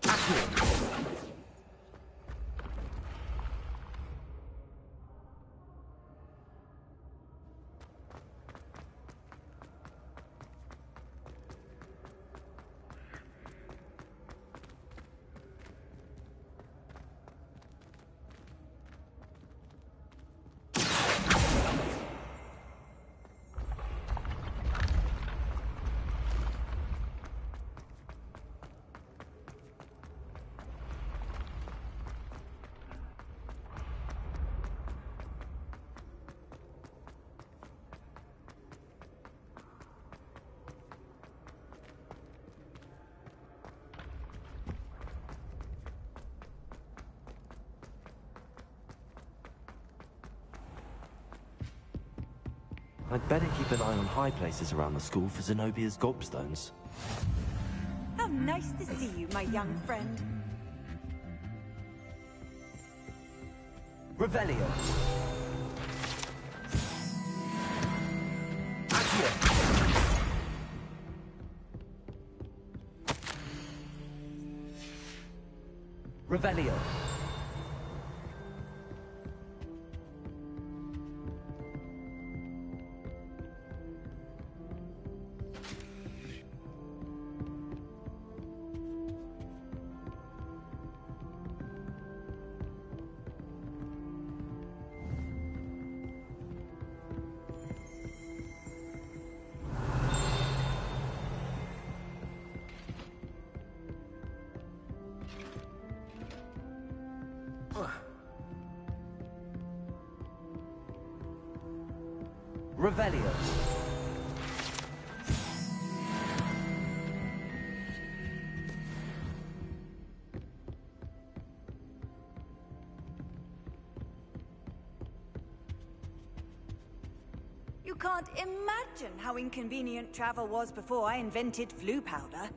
Accio. I'd better keep an eye on high places around the school for Zenobia's gobstones. How nice to see you, my young friend. Revelio. Revelio. Revelio. You can't imagine how inconvenient travel was before I invented flu powder.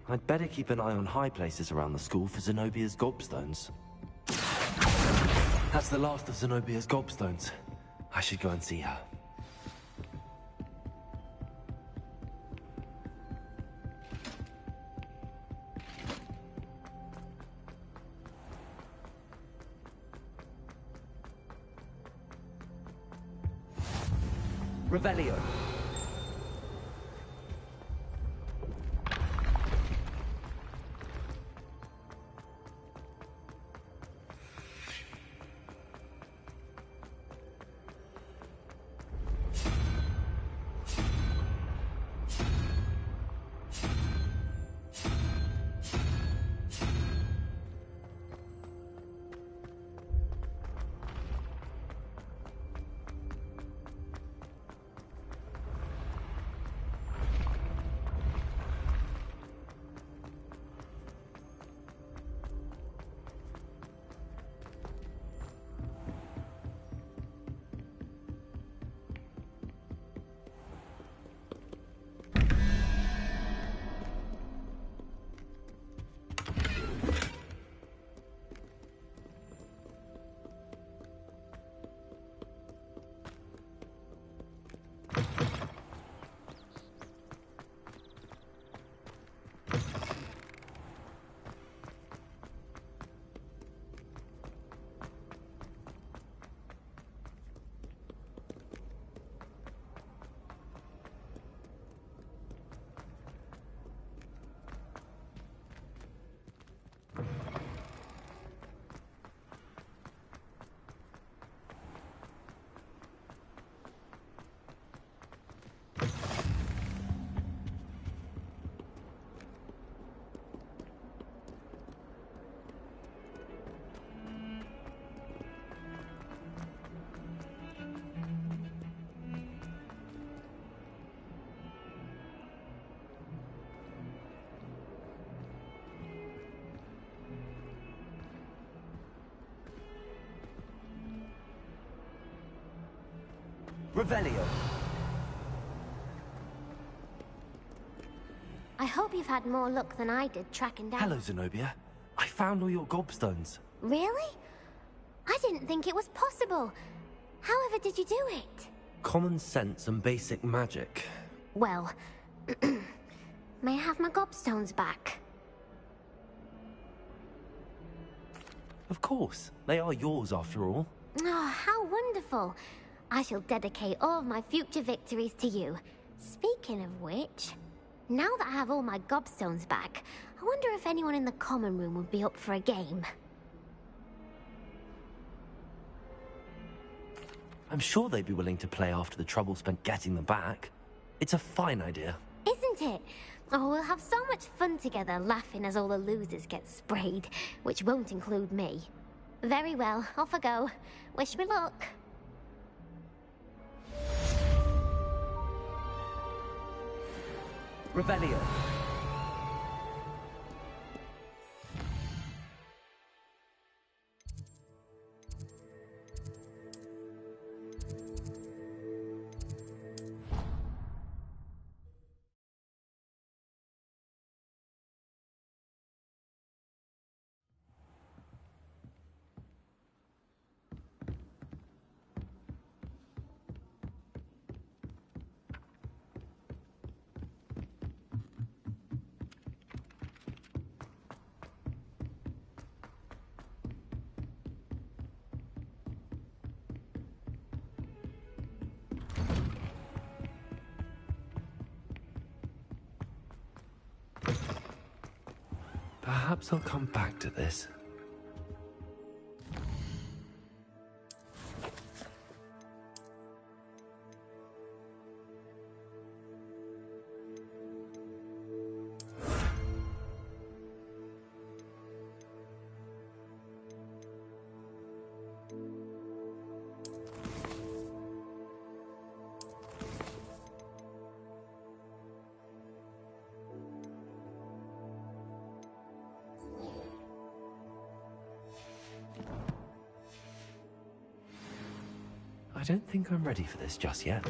I'd better keep an eye on high places around the school for Zenobia's gobstones. That's the last of Zenobia's gobstones. I should go and see her. Revelio. Revelio. I hope you've had more luck than I did tracking down... Hello, Zenobia. I found all your gobstones. Really? I didn't think it was possible. However did you do it? Common sense and basic magic. Well, may I have my gobstones back? Of course. They are yours, after all. Oh, how wonderful. I shall dedicate all of my future victories to you. Speaking of which, now that I have all my gobstones back, I wonder if anyone in the common room would be up for a game. I'm sure they'd be willing to play after the trouble spent getting them back. It's a fine idea. Isn't it? Oh, we'll have so much fun together, laughing as all the losers get sprayed, which won't include me. Very well, off I go. Wish me luck. Revelio. Perhaps I'll come back to this. I don't think I'm ready for this just yet.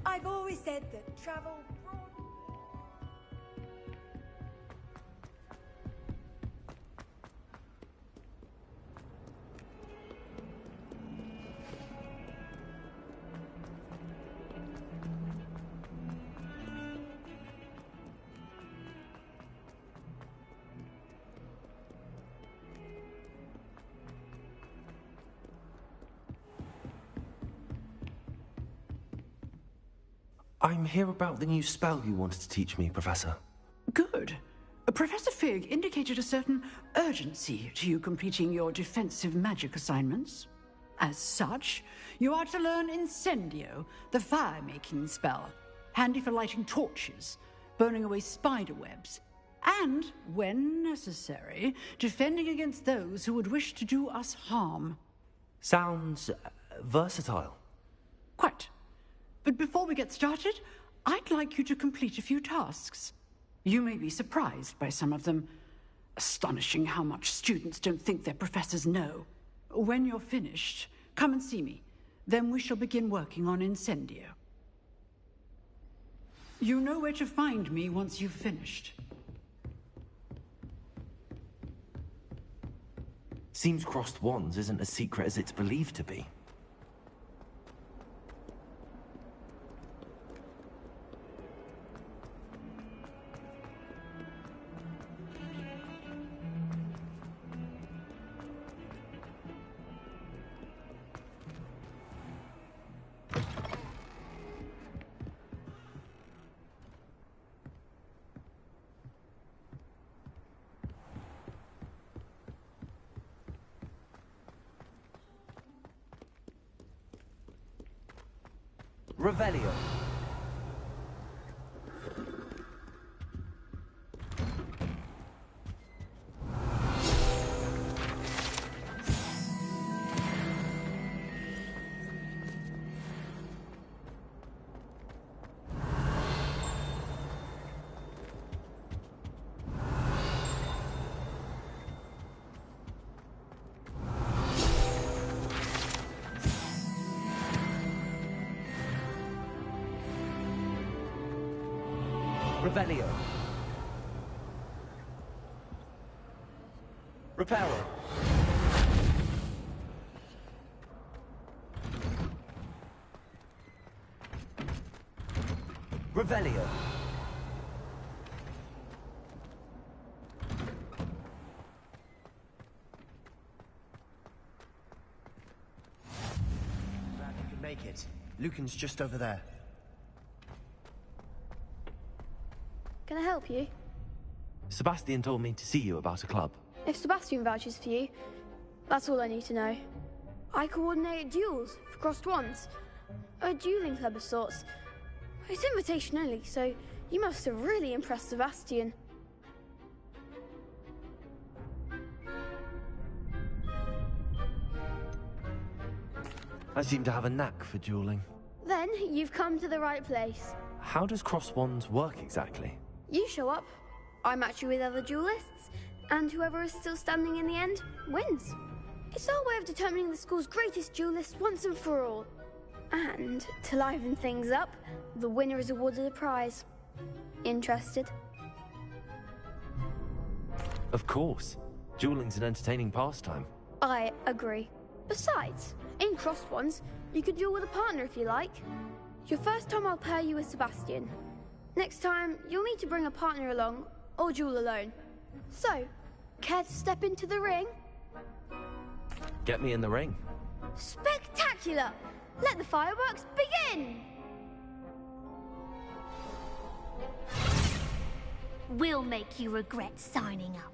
I've always said that travel... I'm here about the new spell you wanted to teach me, Professor. Good. Professor Fig indicated a certain urgency to you completing your defensive magic assignments. As such, you are to learn Incendio, the fire-making spell, handy for lighting torches, burning away spider webs, and, when necessary, defending against those who would wish to do us harm. Sounds versatile. Quite. But before we get started, I'd like you to complete a few tasks. You may be surprised by some of them. Astonishing how much students don't think their professors know. When you're finished, come and see me. Then we shall begin working on Incendio. You know where to find me once you've finished. Seems crossed wands isn't as secret as it's believed to be. Revelio. Revelio. Repel. Revelio. Glad you could make it. Lucan's just over there. Can I help you? Sebastian told me to see you about a club. If Sebastian vouches for you, that's all I need to know. I coordinate duels for crossed wands. A dueling club of sorts. It's invitation only, so you must have really impressed Sebastian. I seem to have a knack for dueling. Then you've come to the right place. How does cross wands work exactly? You show up, I match you with other duelists, and whoever is still standing in the end wins. It's our way of determining the school's greatest duelist once and for all. And to liven things up, the winner is awarded a prize. Interested? Of course. Dueling's an entertaining pastime. I agree. Besides, in crossed ones, you could duel with a partner if you like. Your first time I'll pair you with Sebastian. Next time, you'll need to bring a partner along, or duel alone. So, care to step into the ring? Get me in the ring. Spectacular! Let the fireworks begin! We'll make you regret signing up.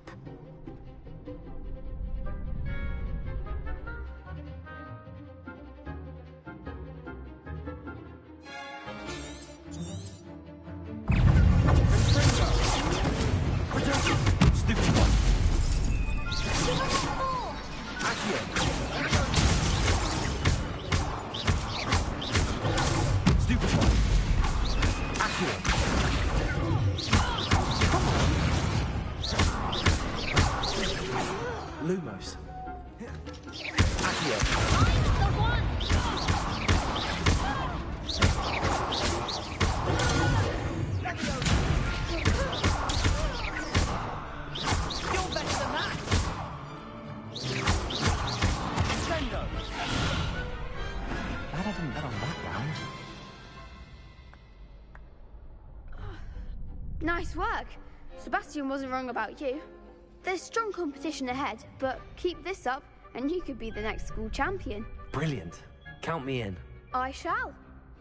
Lumos. Nice work. Sebastian wasn't wrong about you. There's strong competition ahead, but keep this up and you could be the next school champion. Brilliant. Count me in. I shall.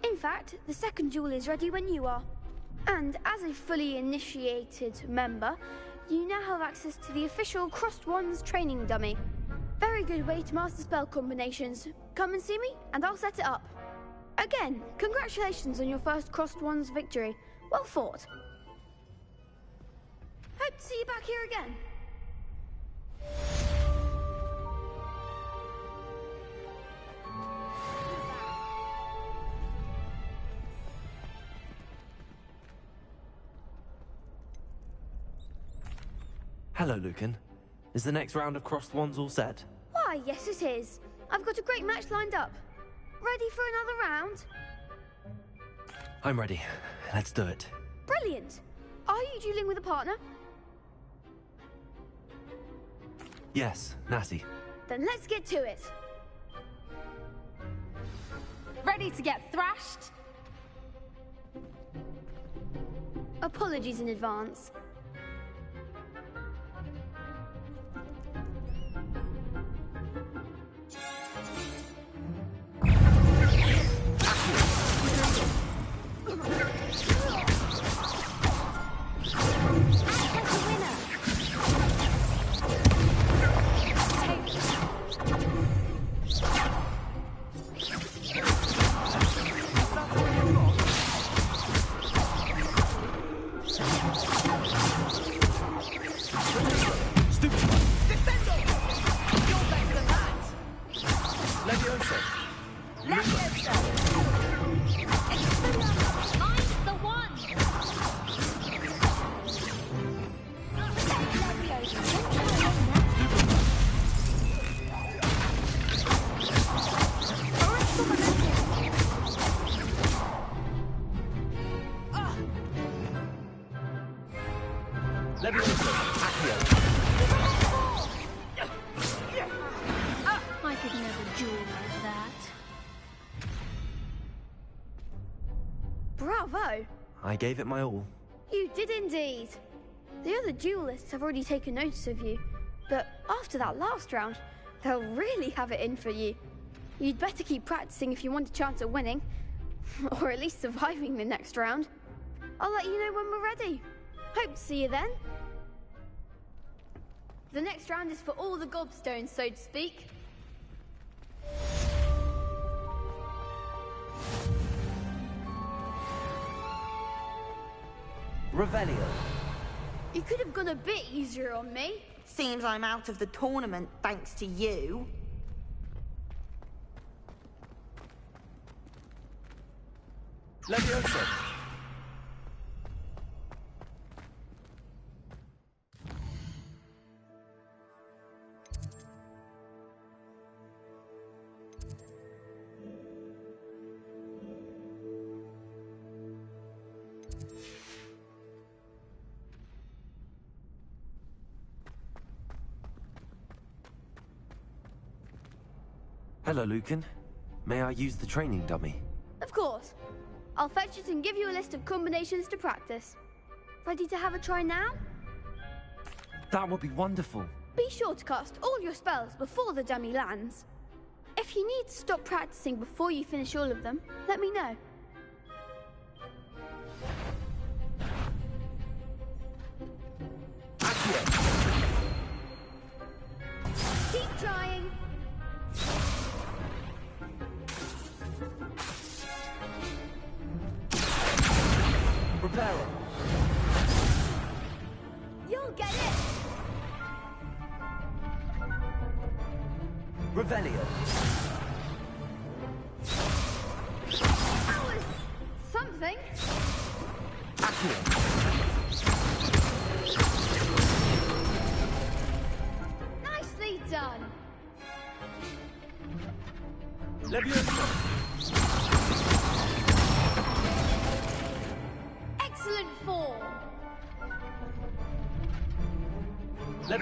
In fact, the second duel is ready when you are. And as a fully initiated member, you now have access to the official Crossed Wands training dummy. Very good way to master spell combinations. Come and see me and I'll set it up. Again, congratulations on your first Crossed Wands victory. Well fought. Hope to see you back here again. Hello, Lucan. Is the next round of crossed wands all set? Why, yes it is. I've got a great match lined up. Ready for another round? I'm ready. Let's do it. Brilliant. Are you dueling with a partner? Yes, Natty. Then let's get to it. Ready to get thrashed? Apologies in advance. I could never duel like that. Bravo! I gave it my all. You did indeed. The other duelists have already taken notice of you, but after that last round, they'll really have it in for you. You'd better keep practicing if you want a chance at winning, or at least surviving the next round. I'll let you know when we're ready. Hope to see you then. The next round is for all the gobstones, so to speak. Revelio. You could have gone a bit easier on me. Seems I'm out of the tournament thanks to you. Leviosa. Hello, Lucan. May I use the training dummy? Of course. I'll fetch it and give you a list of combinations to practice. Ready to have a try now? That would be wonderful. Be sure to cast all your spells before the dummy lands. If you need to stop practicing before you finish all of them, let me know. Keep trying. Reparo. You'll get it. Revelio. That was something. Nicely done. Excellent form. Good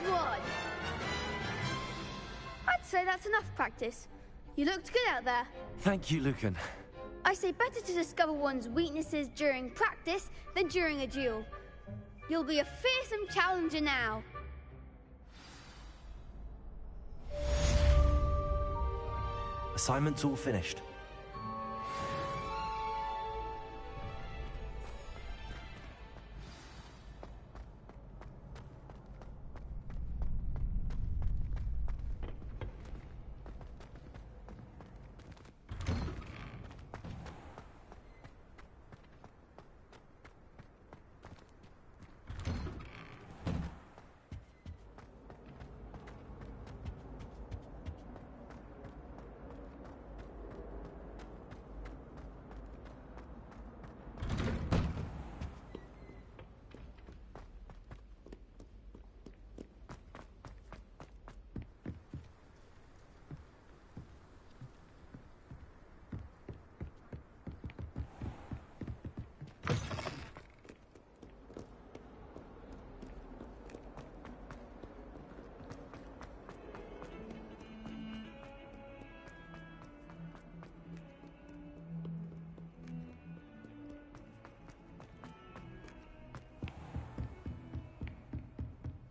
one. I'd say that's enough practice. You looked good out there. Thank you, Lucan. I say better to discover one's weaknesses during practice than during a duel. You'll be a fearsome challenger now. Assignment's all finished.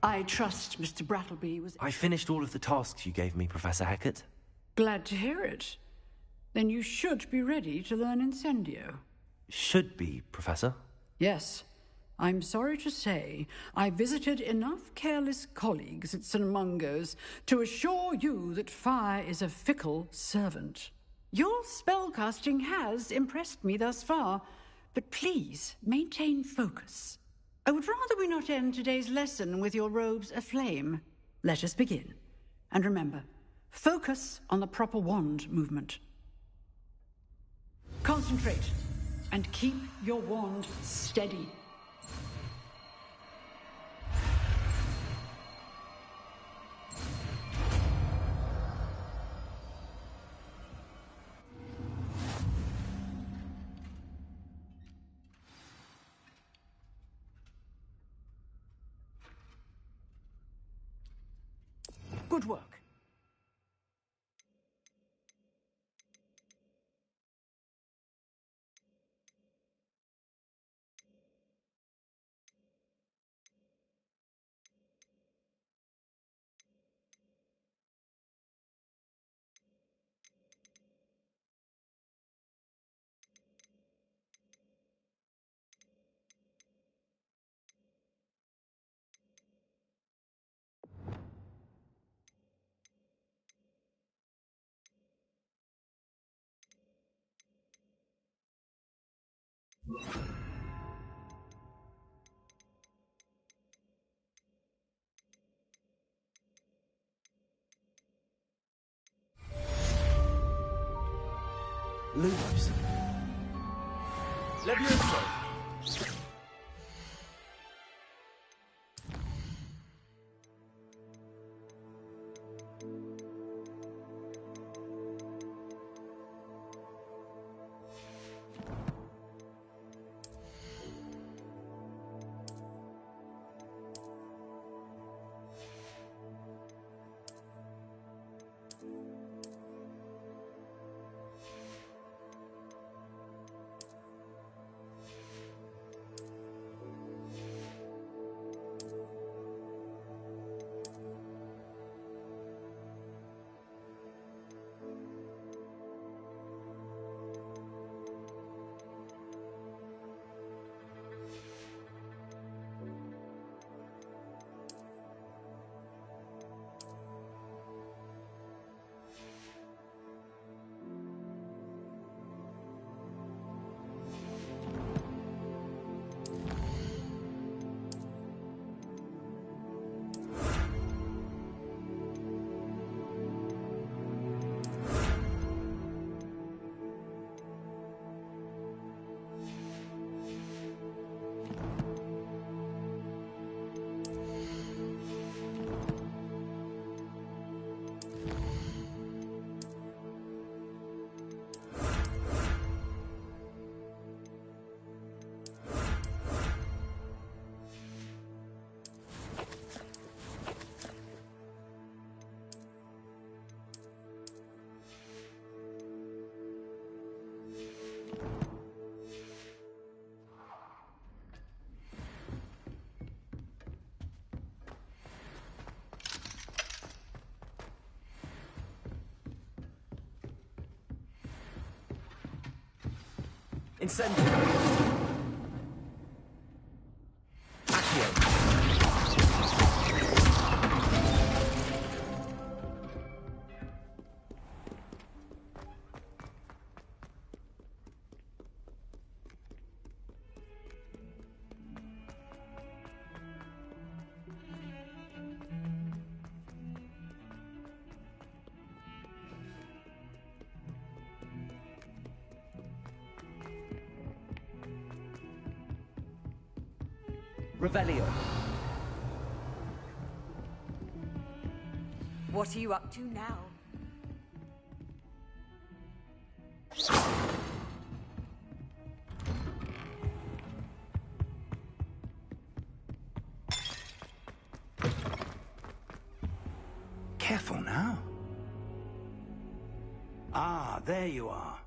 I trust Mr. Brattleby was... I finished all of the tasks you gave me, Professor Hackett. Glad to hear it. Then you should be ready to learn Incendio. Should be, Professor. Yes. I'm sorry to say, I visited enough careless colleagues at St. Mungo's to assure you that fire is a fickle servant. Your spellcasting has impressed me thus far, but please maintain focus. I would rather we not end today's lesson with your robes aflame. Let us begin. And remember, focus on the proper wand movement. Concentrate, and keep your wand steady. Good work. Lose. Levioso. Incendio. Accio. Revelio. What are you up to now? Careful now. Ah, there you are.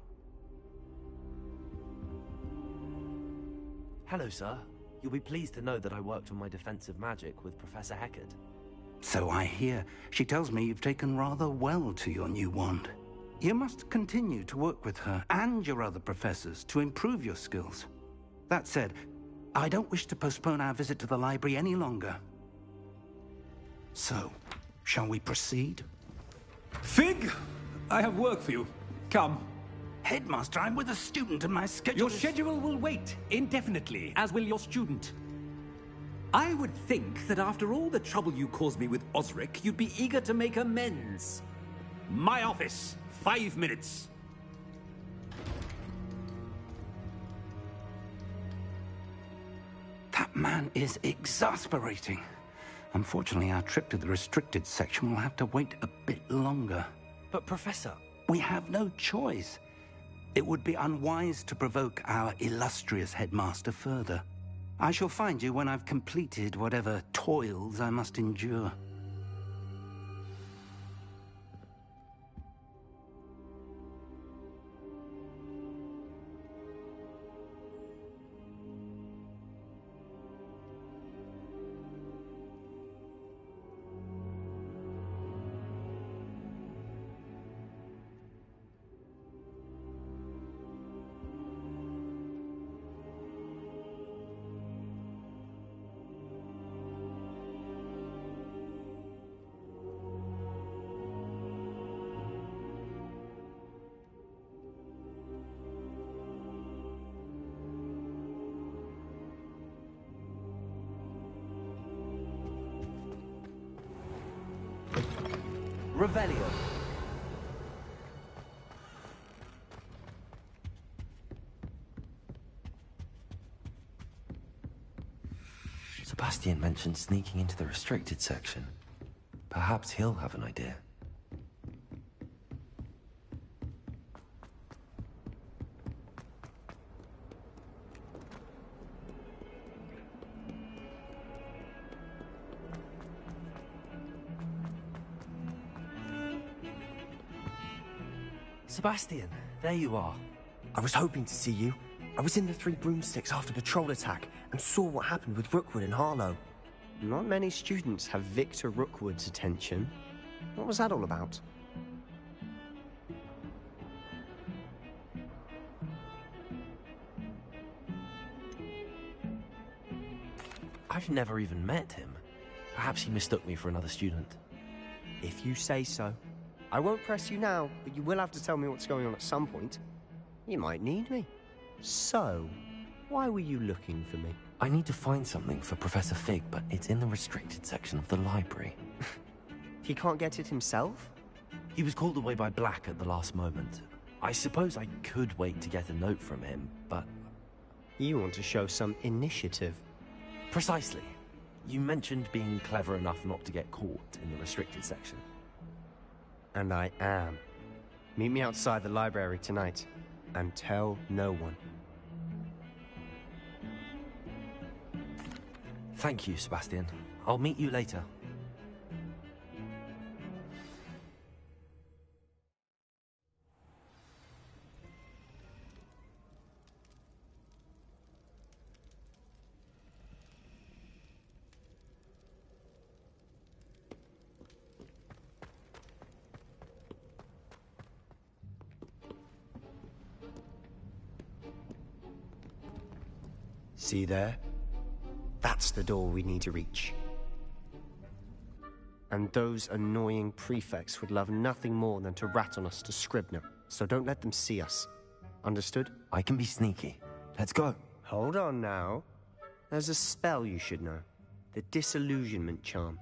Hello, sir. You'll be pleased to know that I worked on my defensive magic with Professor Heckard. So I hear. She tells me you've taken rather well to your new wand. You must continue to work with her and your other professors to improve your skills. That said, I don't wish to postpone our visit to the library any longer. So, shall we proceed? Fig! I have work for you. Come. Headmaster, I'm with a student and my schedule Your schedule will wait indefinitely, as will your student. I would think that after all the trouble you caused me with Osric, you'd be eager to make amends. My office, 5 minutes. That man is exasperating. Unfortunately, our trip to the restricted section will have to wait a bit longer. But, Professor... We have no choice. It would be unwise to provoke our illustrious headmaster further. I shall find you when I've completed whatever toils I must endure. Revelio. Sebastian mentioned sneaking into the restricted section. Perhaps he'll have an idea. Sebastian, there you are. I was hoping to see you. I was in the Three Broomsticks after the troll attack and saw what happened with Rookwood and Harlow. Not many students have Victor Rookwood's attention. What was that all about? I've never even met him. Perhaps he mistook me for another student. If you say so. I won't press you now, but you will have to tell me what's going on at some point. You might need me. So, why were you looking for me? I need to find something for Professor Fig, but it's in the restricted section of the library. He can't get it himself? He was called away by Black at the last moment. I suppose I could wait to get a note from him, but... You want to show some initiative. Precisely. You mentioned being clever enough not to get caught in the restricted section. And I am. Meet me outside the library tonight, and tell no one. Thank you, Sebastian. I'll meet you later. See there? That's the door we need to reach. And those annoying prefects would love nothing more than to rat on us to Scribner, so don't let them see us. Understood? I can be sneaky. Let's go. Hold on now. There's a spell you should know. The Disillusionment Charm.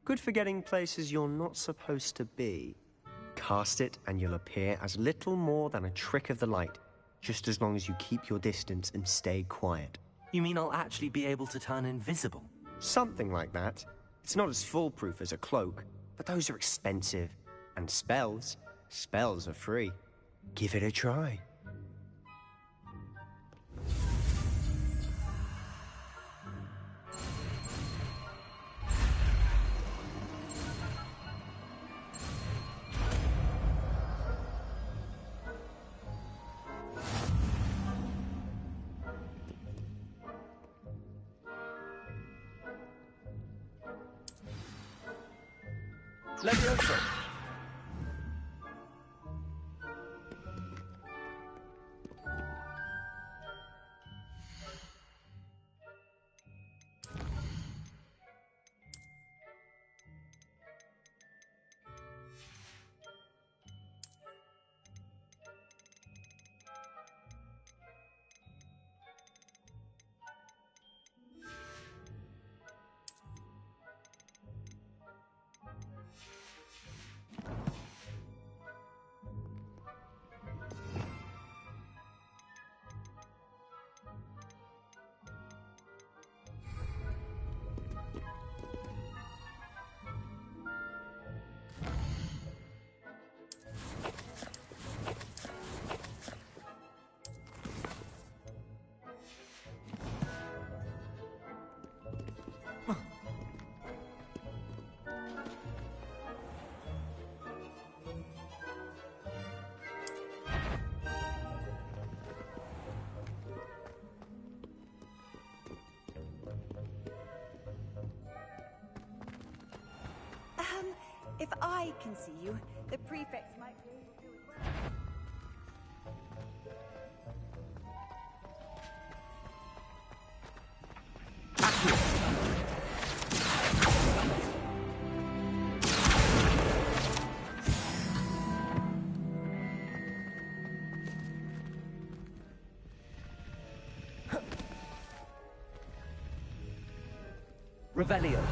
Good for getting places you're not supposed to be. Cast it and you'll appear as little more than a trick of the light, just as long as you keep your distance and stay quiet. You mean I'll actually be able to turn invisible? Something like that. It's not as foolproof as a cloak, but those are expensive. And spells are free. Give it a try. Levioso! If I can see you, the prefects might be able to as well. Revelio.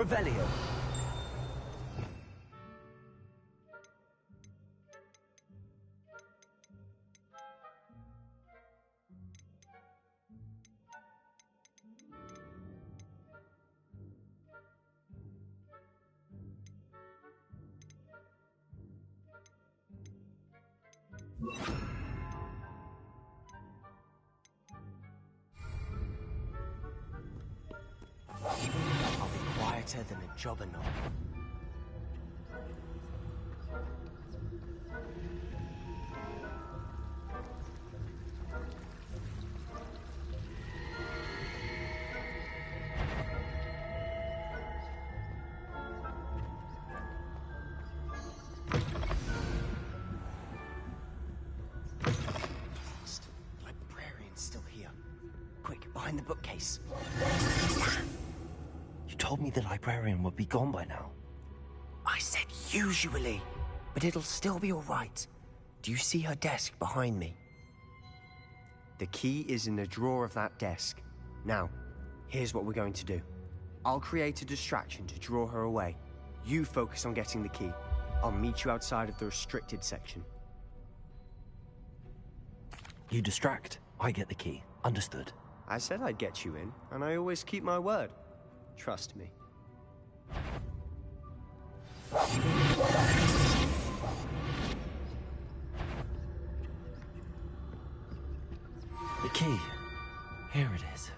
Revelio. I'll be quieter than a jobberknoll. Librarian's still here. Quick, behind the bookcase. You told me the librarian would be gone by now. I said usually, but it'll still be all right. Do you see her desk behind me? The key is in the drawer of that desk. Now, here's what we're going to do. I'll create a distraction to draw her away. You focus on getting the key. I'll meet you outside of the restricted section. You distract, I get the key. Understood. I said I'd get you in, and I always keep my word. Trust me. The key. Here it is.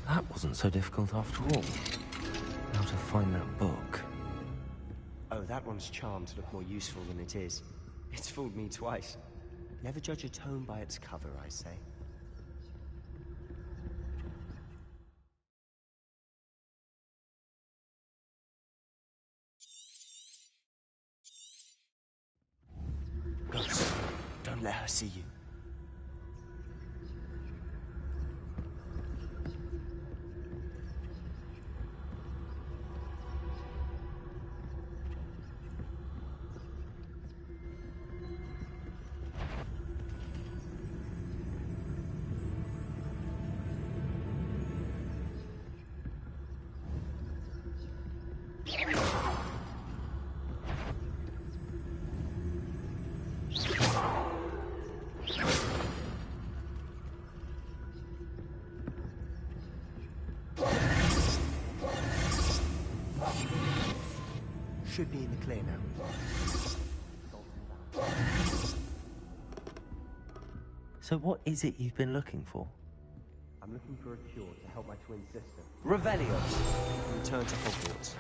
That wasn't so difficult after all. Now to find that book. Oh, that one's charmed to look more useful than it is. It's fooled me twice. Never judge a tome by its cover, I say. Ghost, don't let her see you. Should be in the clear now. So what is it you've been looking for? I'm looking for a cure to help my twin sister. Revelio. Return to Hogwarts.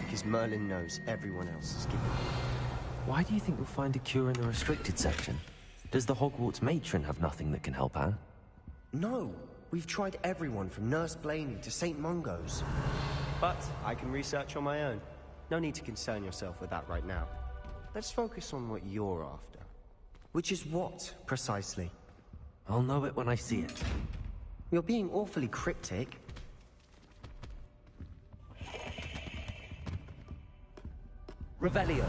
Because Merlin knows everyone else is giving up. Why do you think you'll find a cure in the restricted section? Does the Hogwarts matron have nothing that can help Anne? No! We've tried everyone from Nurse Blaney to St. Mungo's. But I can research on my own. No need to concern yourself with that right now. Let's focus on what you're after. Which is what, precisely? I'll know it when I see it. You're being awfully cryptic. Revelio.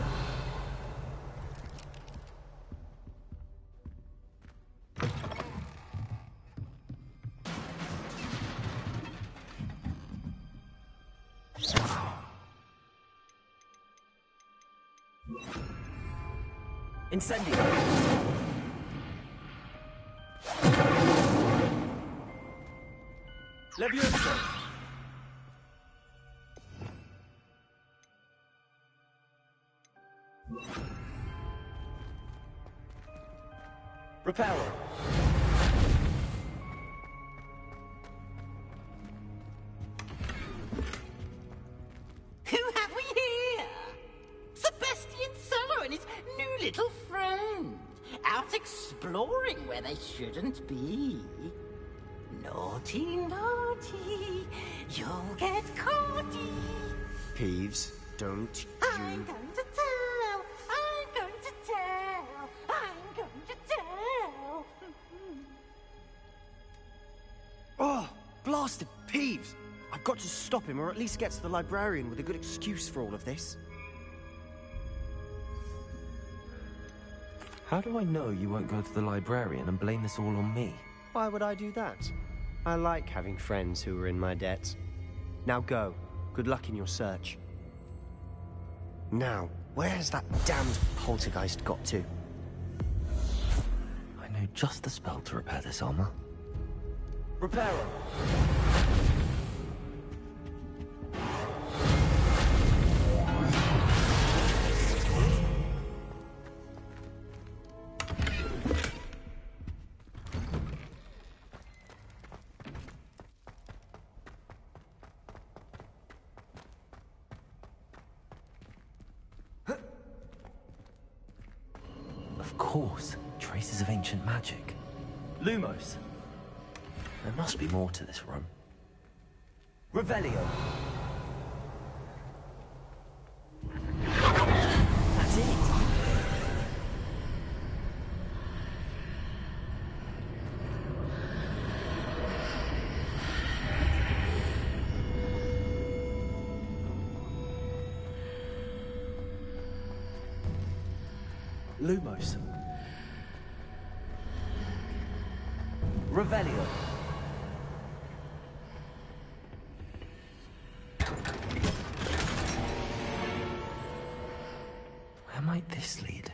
Incendio. Levioso. Reparo. Who have we here? Sebastian Solo and his new little friend. Out exploring where they shouldn't be. Naughty, naughty, you'll get caughty. Peeves, don't I'm going to tell, I'm going to tell, I'm going to tell. Oh, blasted Peeves! I've got to stop him, or at least get to the librarian with a good excuse for all of this. How do I know you won't go to the librarian and blame this all on me? Why would I do that? I like having friends who are in my debt. Now go. Good luck in your search. Now, where's that damned poltergeist got to? I know just the spell to repair this armor. Reparo. Of course, traces of ancient magic. Lumos. There must be more to this room. Revelio. That's it. Lumos. Revelio. Where might this lead?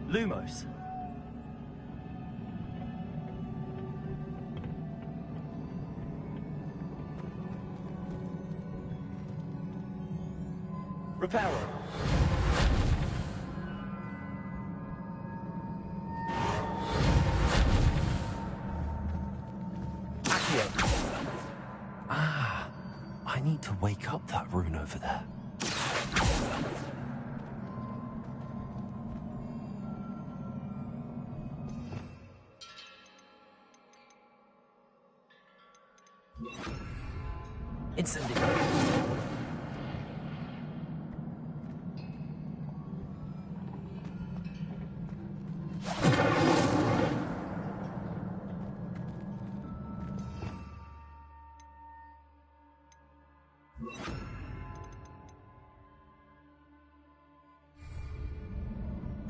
Lumos. Reparo. Ah, I need to wake up that rune over there. Incendio.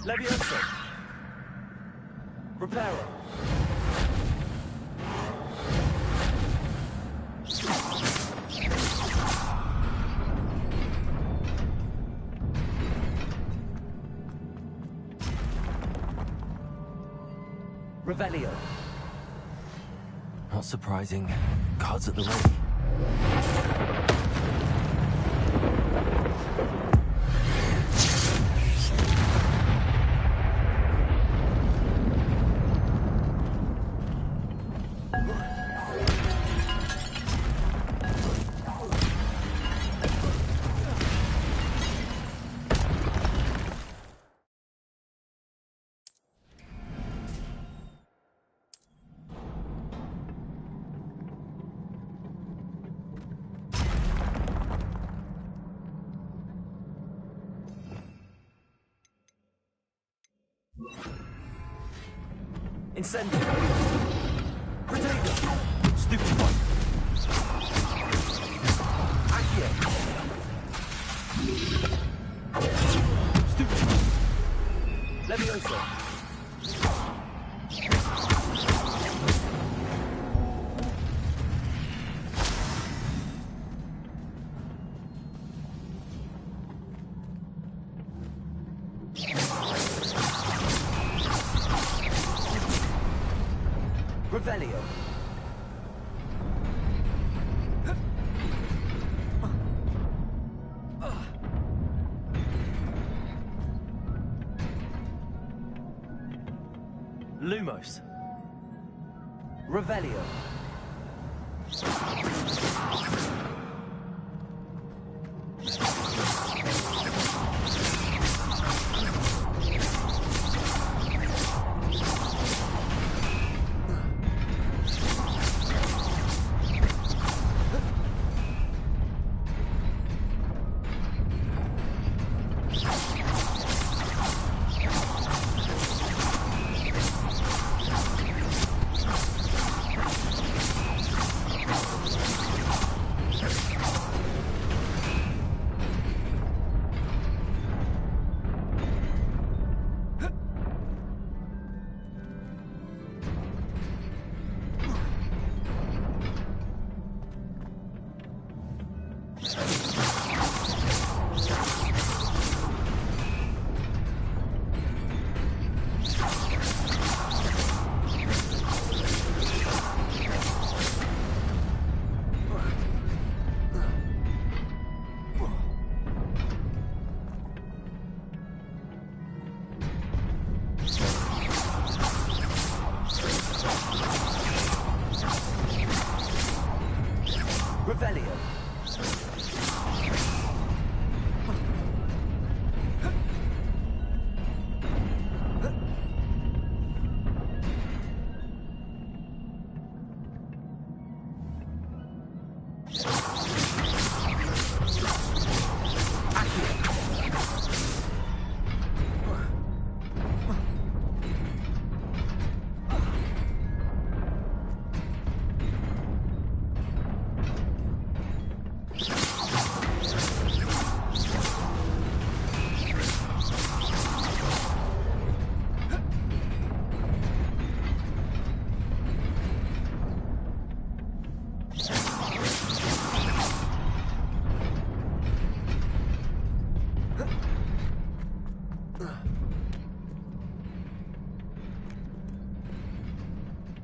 Levioso. Reparo. Revelio. Not surprising. Cards at the ready. Incendio. Protego. Stupid one. Accio. Stupid one. Levioso. Revelio. Lumos. Revelio.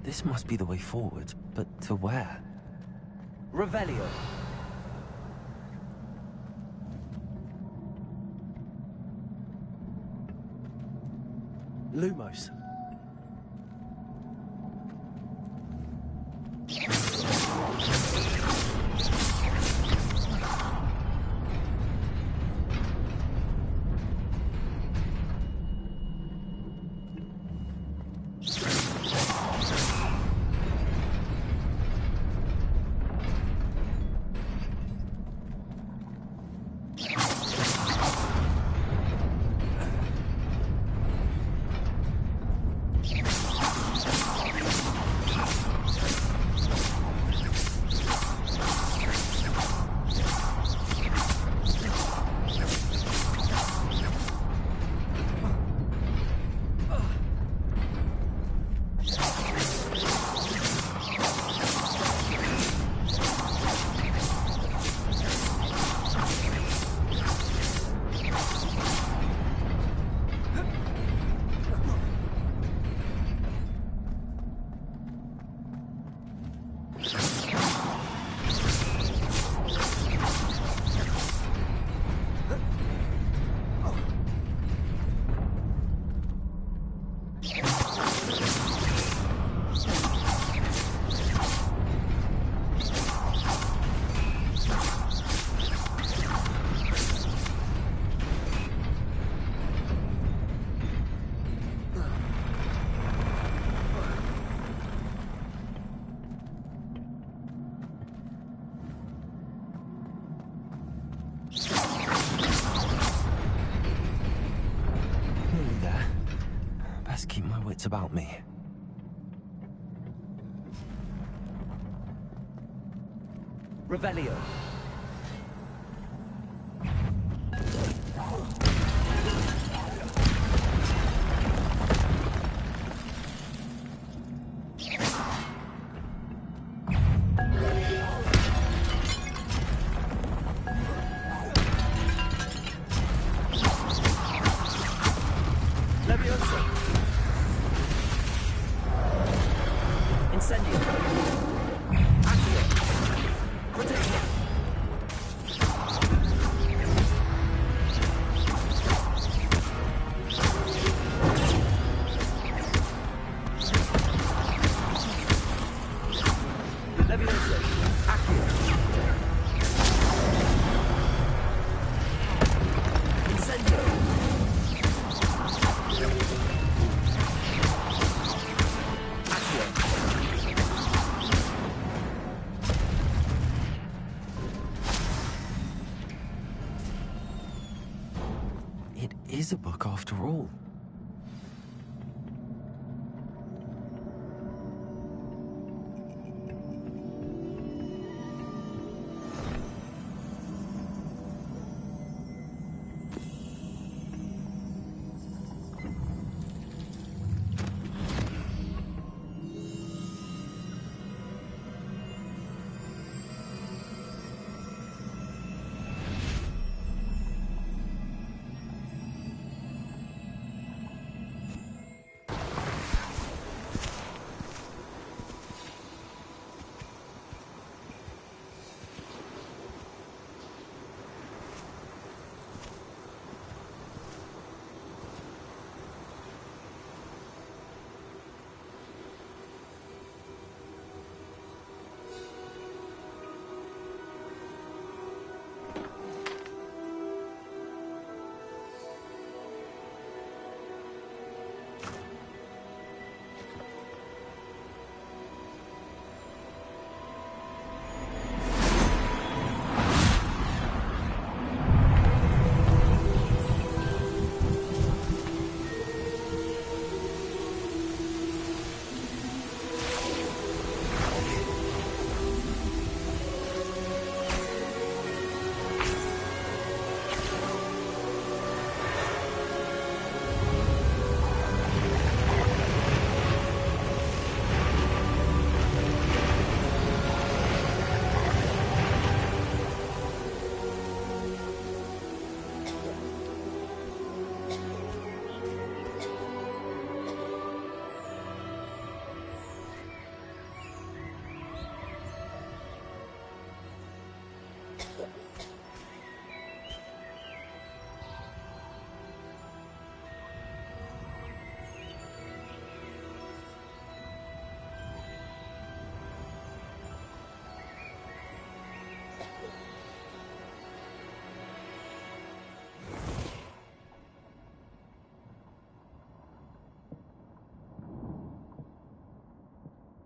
This must be the way forward, but to where? Revelio. Lumos. Nearly there. Best keep my wits about me. Revelio. Leviosa. Incendio. Accio. Protection. Leviosa. Accio. Incendio. It is a book after all.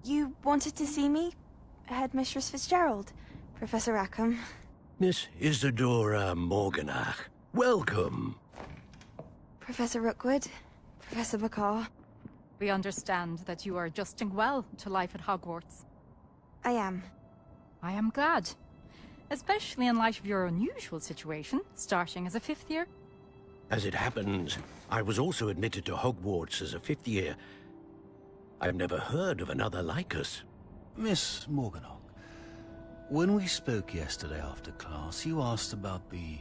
You wanted to see me? Headmistress Fitzgerald, Professor Rackham. Miss Isadora Morganach, welcome. Professor Rookwood, Professor Bakar. We understand that you are adjusting well to life at Hogwarts. I am. I am glad. Especially in light of your unusual situation, starting as a 5th year. As it happens, I was also admitted to Hogwarts as a 5th year. I've never heard of another like us. Miss Morganach, when we spoke yesterday after class, you asked about the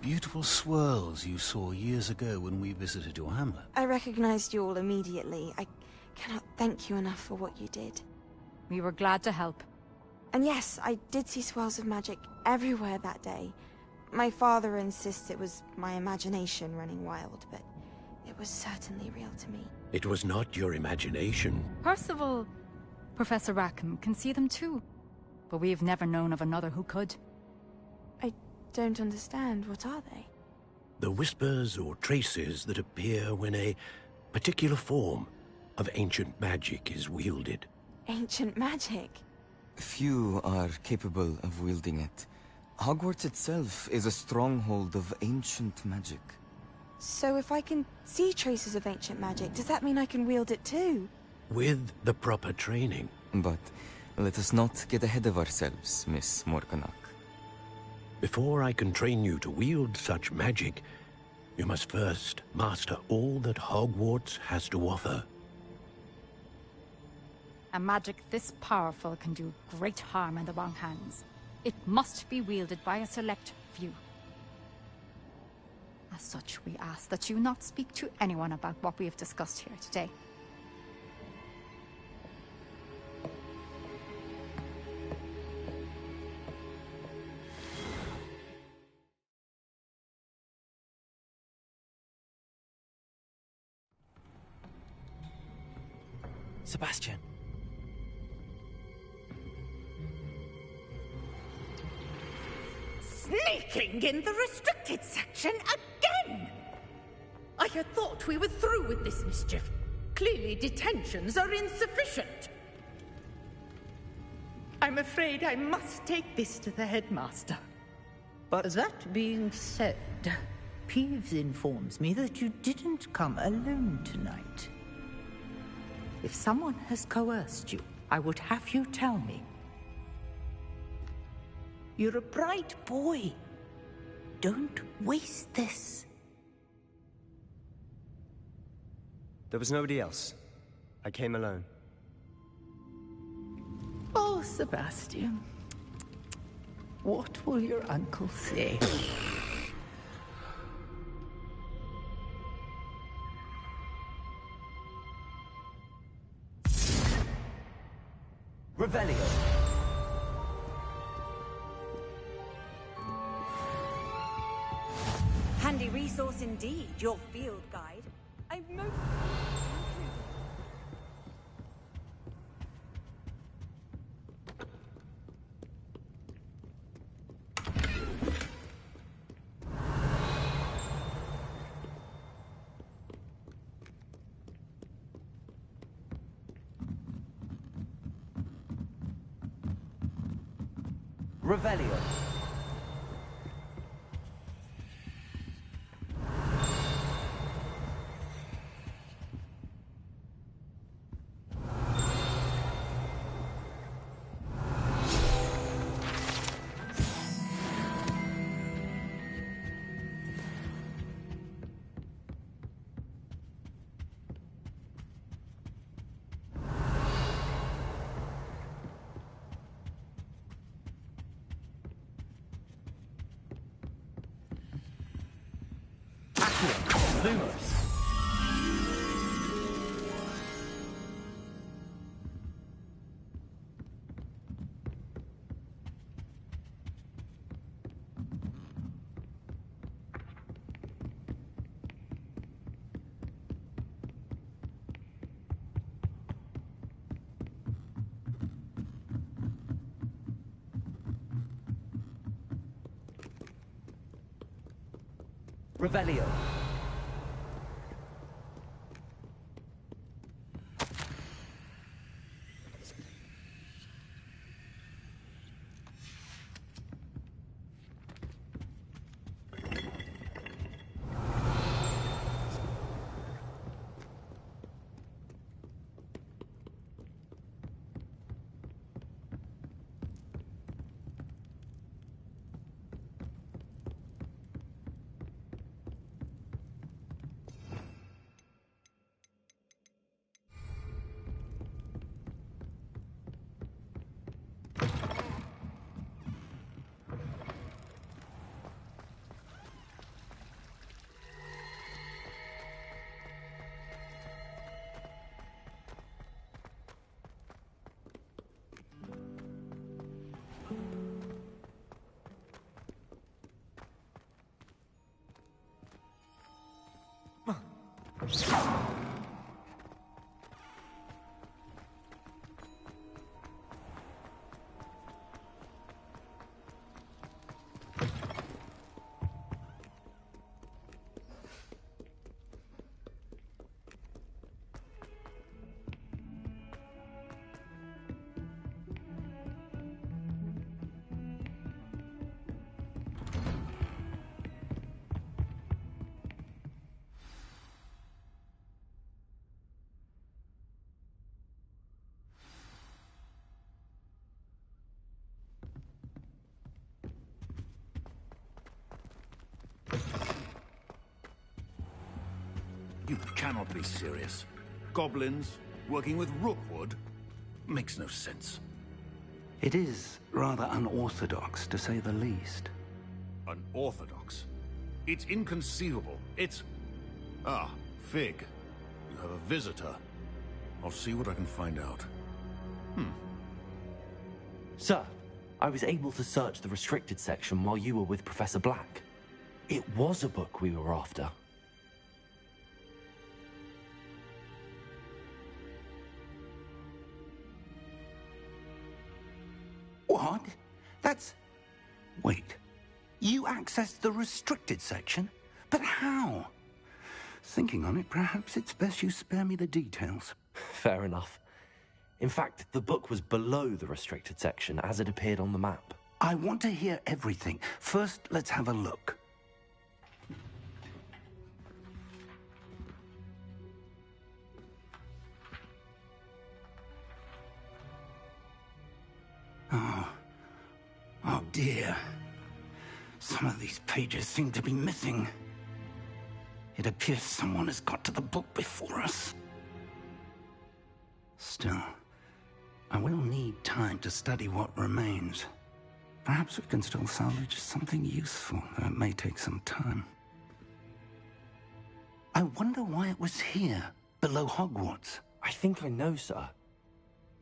beautiful swirls you saw years ago when we visited your hamlet. I recognized you all immediately. I cannot thank you enough for what you did. We were glad to help. And yes, I did see swirls of magic everywhere that day. My father insists it was my imagination running wild, but it was certainly real to me. It was not your imagination. Percival, Professor Rackham can see them too. But we've never known of another who could. I don't understand. What are they? The whispers or traces that appear when a particular form of ancient magic is wielded. Ancient magic? Few are capable of wielding it. Hogwarts itself is a stronghold of ancient magic. So if I can see traces of ancient magic, does that mean I can wield it too? With the proper training. But let us not get ahead of ourselves, Miss Morganach. Before I can train you to wield such magic, you must first master all that Hogwarts has to offer. A magic this powerful can do great harm in the wrong hands. It must be wielded by a select few. As such, we ask that you not speak to anyone about what we have discussed here today. Sebastian. Sneaking in the restricted section again! I had thought we were through with this mischief. Clearly detentions are insufficient. I'm afraid I must take this to the headmaster. But that being said, Peeves informs me that you didn't come alone tonight. If someone has coerced you, I would have you tell me. You're a bright boy. Don't waste this. There was nobody else. I came alone. Oh, Sebastian. What will your uncle say? Revelio. Handy resource indeed, your field guide. I'm most... Revelio. Lumos. Revelio. You cannot be serious. Goblins working with Rookwood makes no sense. It is rather unorthodox, to say the least. Unorthodox? It's inconceivable. It's... Ah, Fig. You have a visitor. I'll see what I can find out. Sir, I was able to search the restricted section while you were with Professor Black. It was a book we were after. What? That's... Wait. You accessed the restricted section? But how? Thinking on it, perhaps it's best you spare me the details. Fair enough. In fact, the book was below the restricted section as it appeared on the map. I want to hear everything. First, let's have a look. Oh dear. Some of these pages seem to be missing. It appears someone has got to the book before us. Still, I will need time to study what remains. Perhaps we can still salvage something useful, though it may take some time. I wonder why it was here, below Hogwarts. I think I know, sir.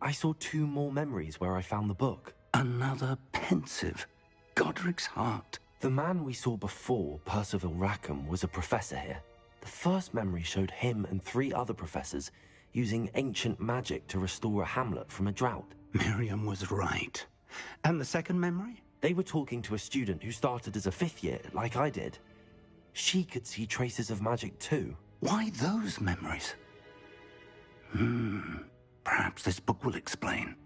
I saw 2 more memories where I found the book. Another pensive. Godric's heart. The man we saw before, Percival Rackham, was a professor here. The first memory showed him and 3 other professors using ancient magic to restore a hamlet from a drought. Miriam was right. And the second memory? They were talking to a student who started as a 5th year, like I did. She could see traces of magic too. Why those memories? Perhaps this book will explain.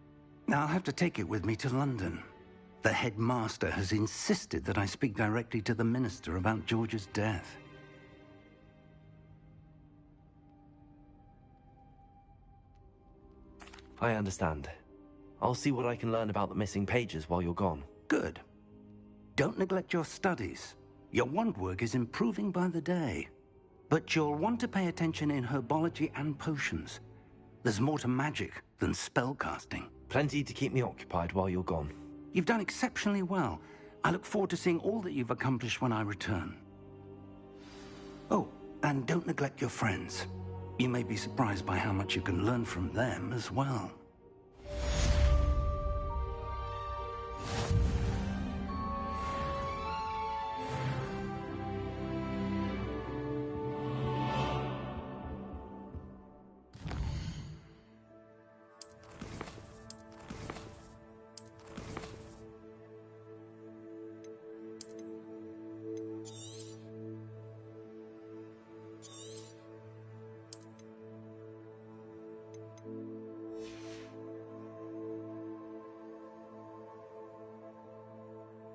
Now I'll have to take it with me to London. The headmaster has insisted that I speak directly to the minister about George's death. I understand. I'll see what I can learn about the missing pages while you're gone. Good. Don't neglect your studies. Your wand work is improving by the day. But you'll want to pay attention in herbology and potions. There's more to magic than spellcasting. Plenty to keep me occupied while you're gone. You've done exceptionally well. I look forward to seeing all that you've accomplished when I return. Oh, and don't neglect your friends. You may be surprised by how much you can learn from them as well.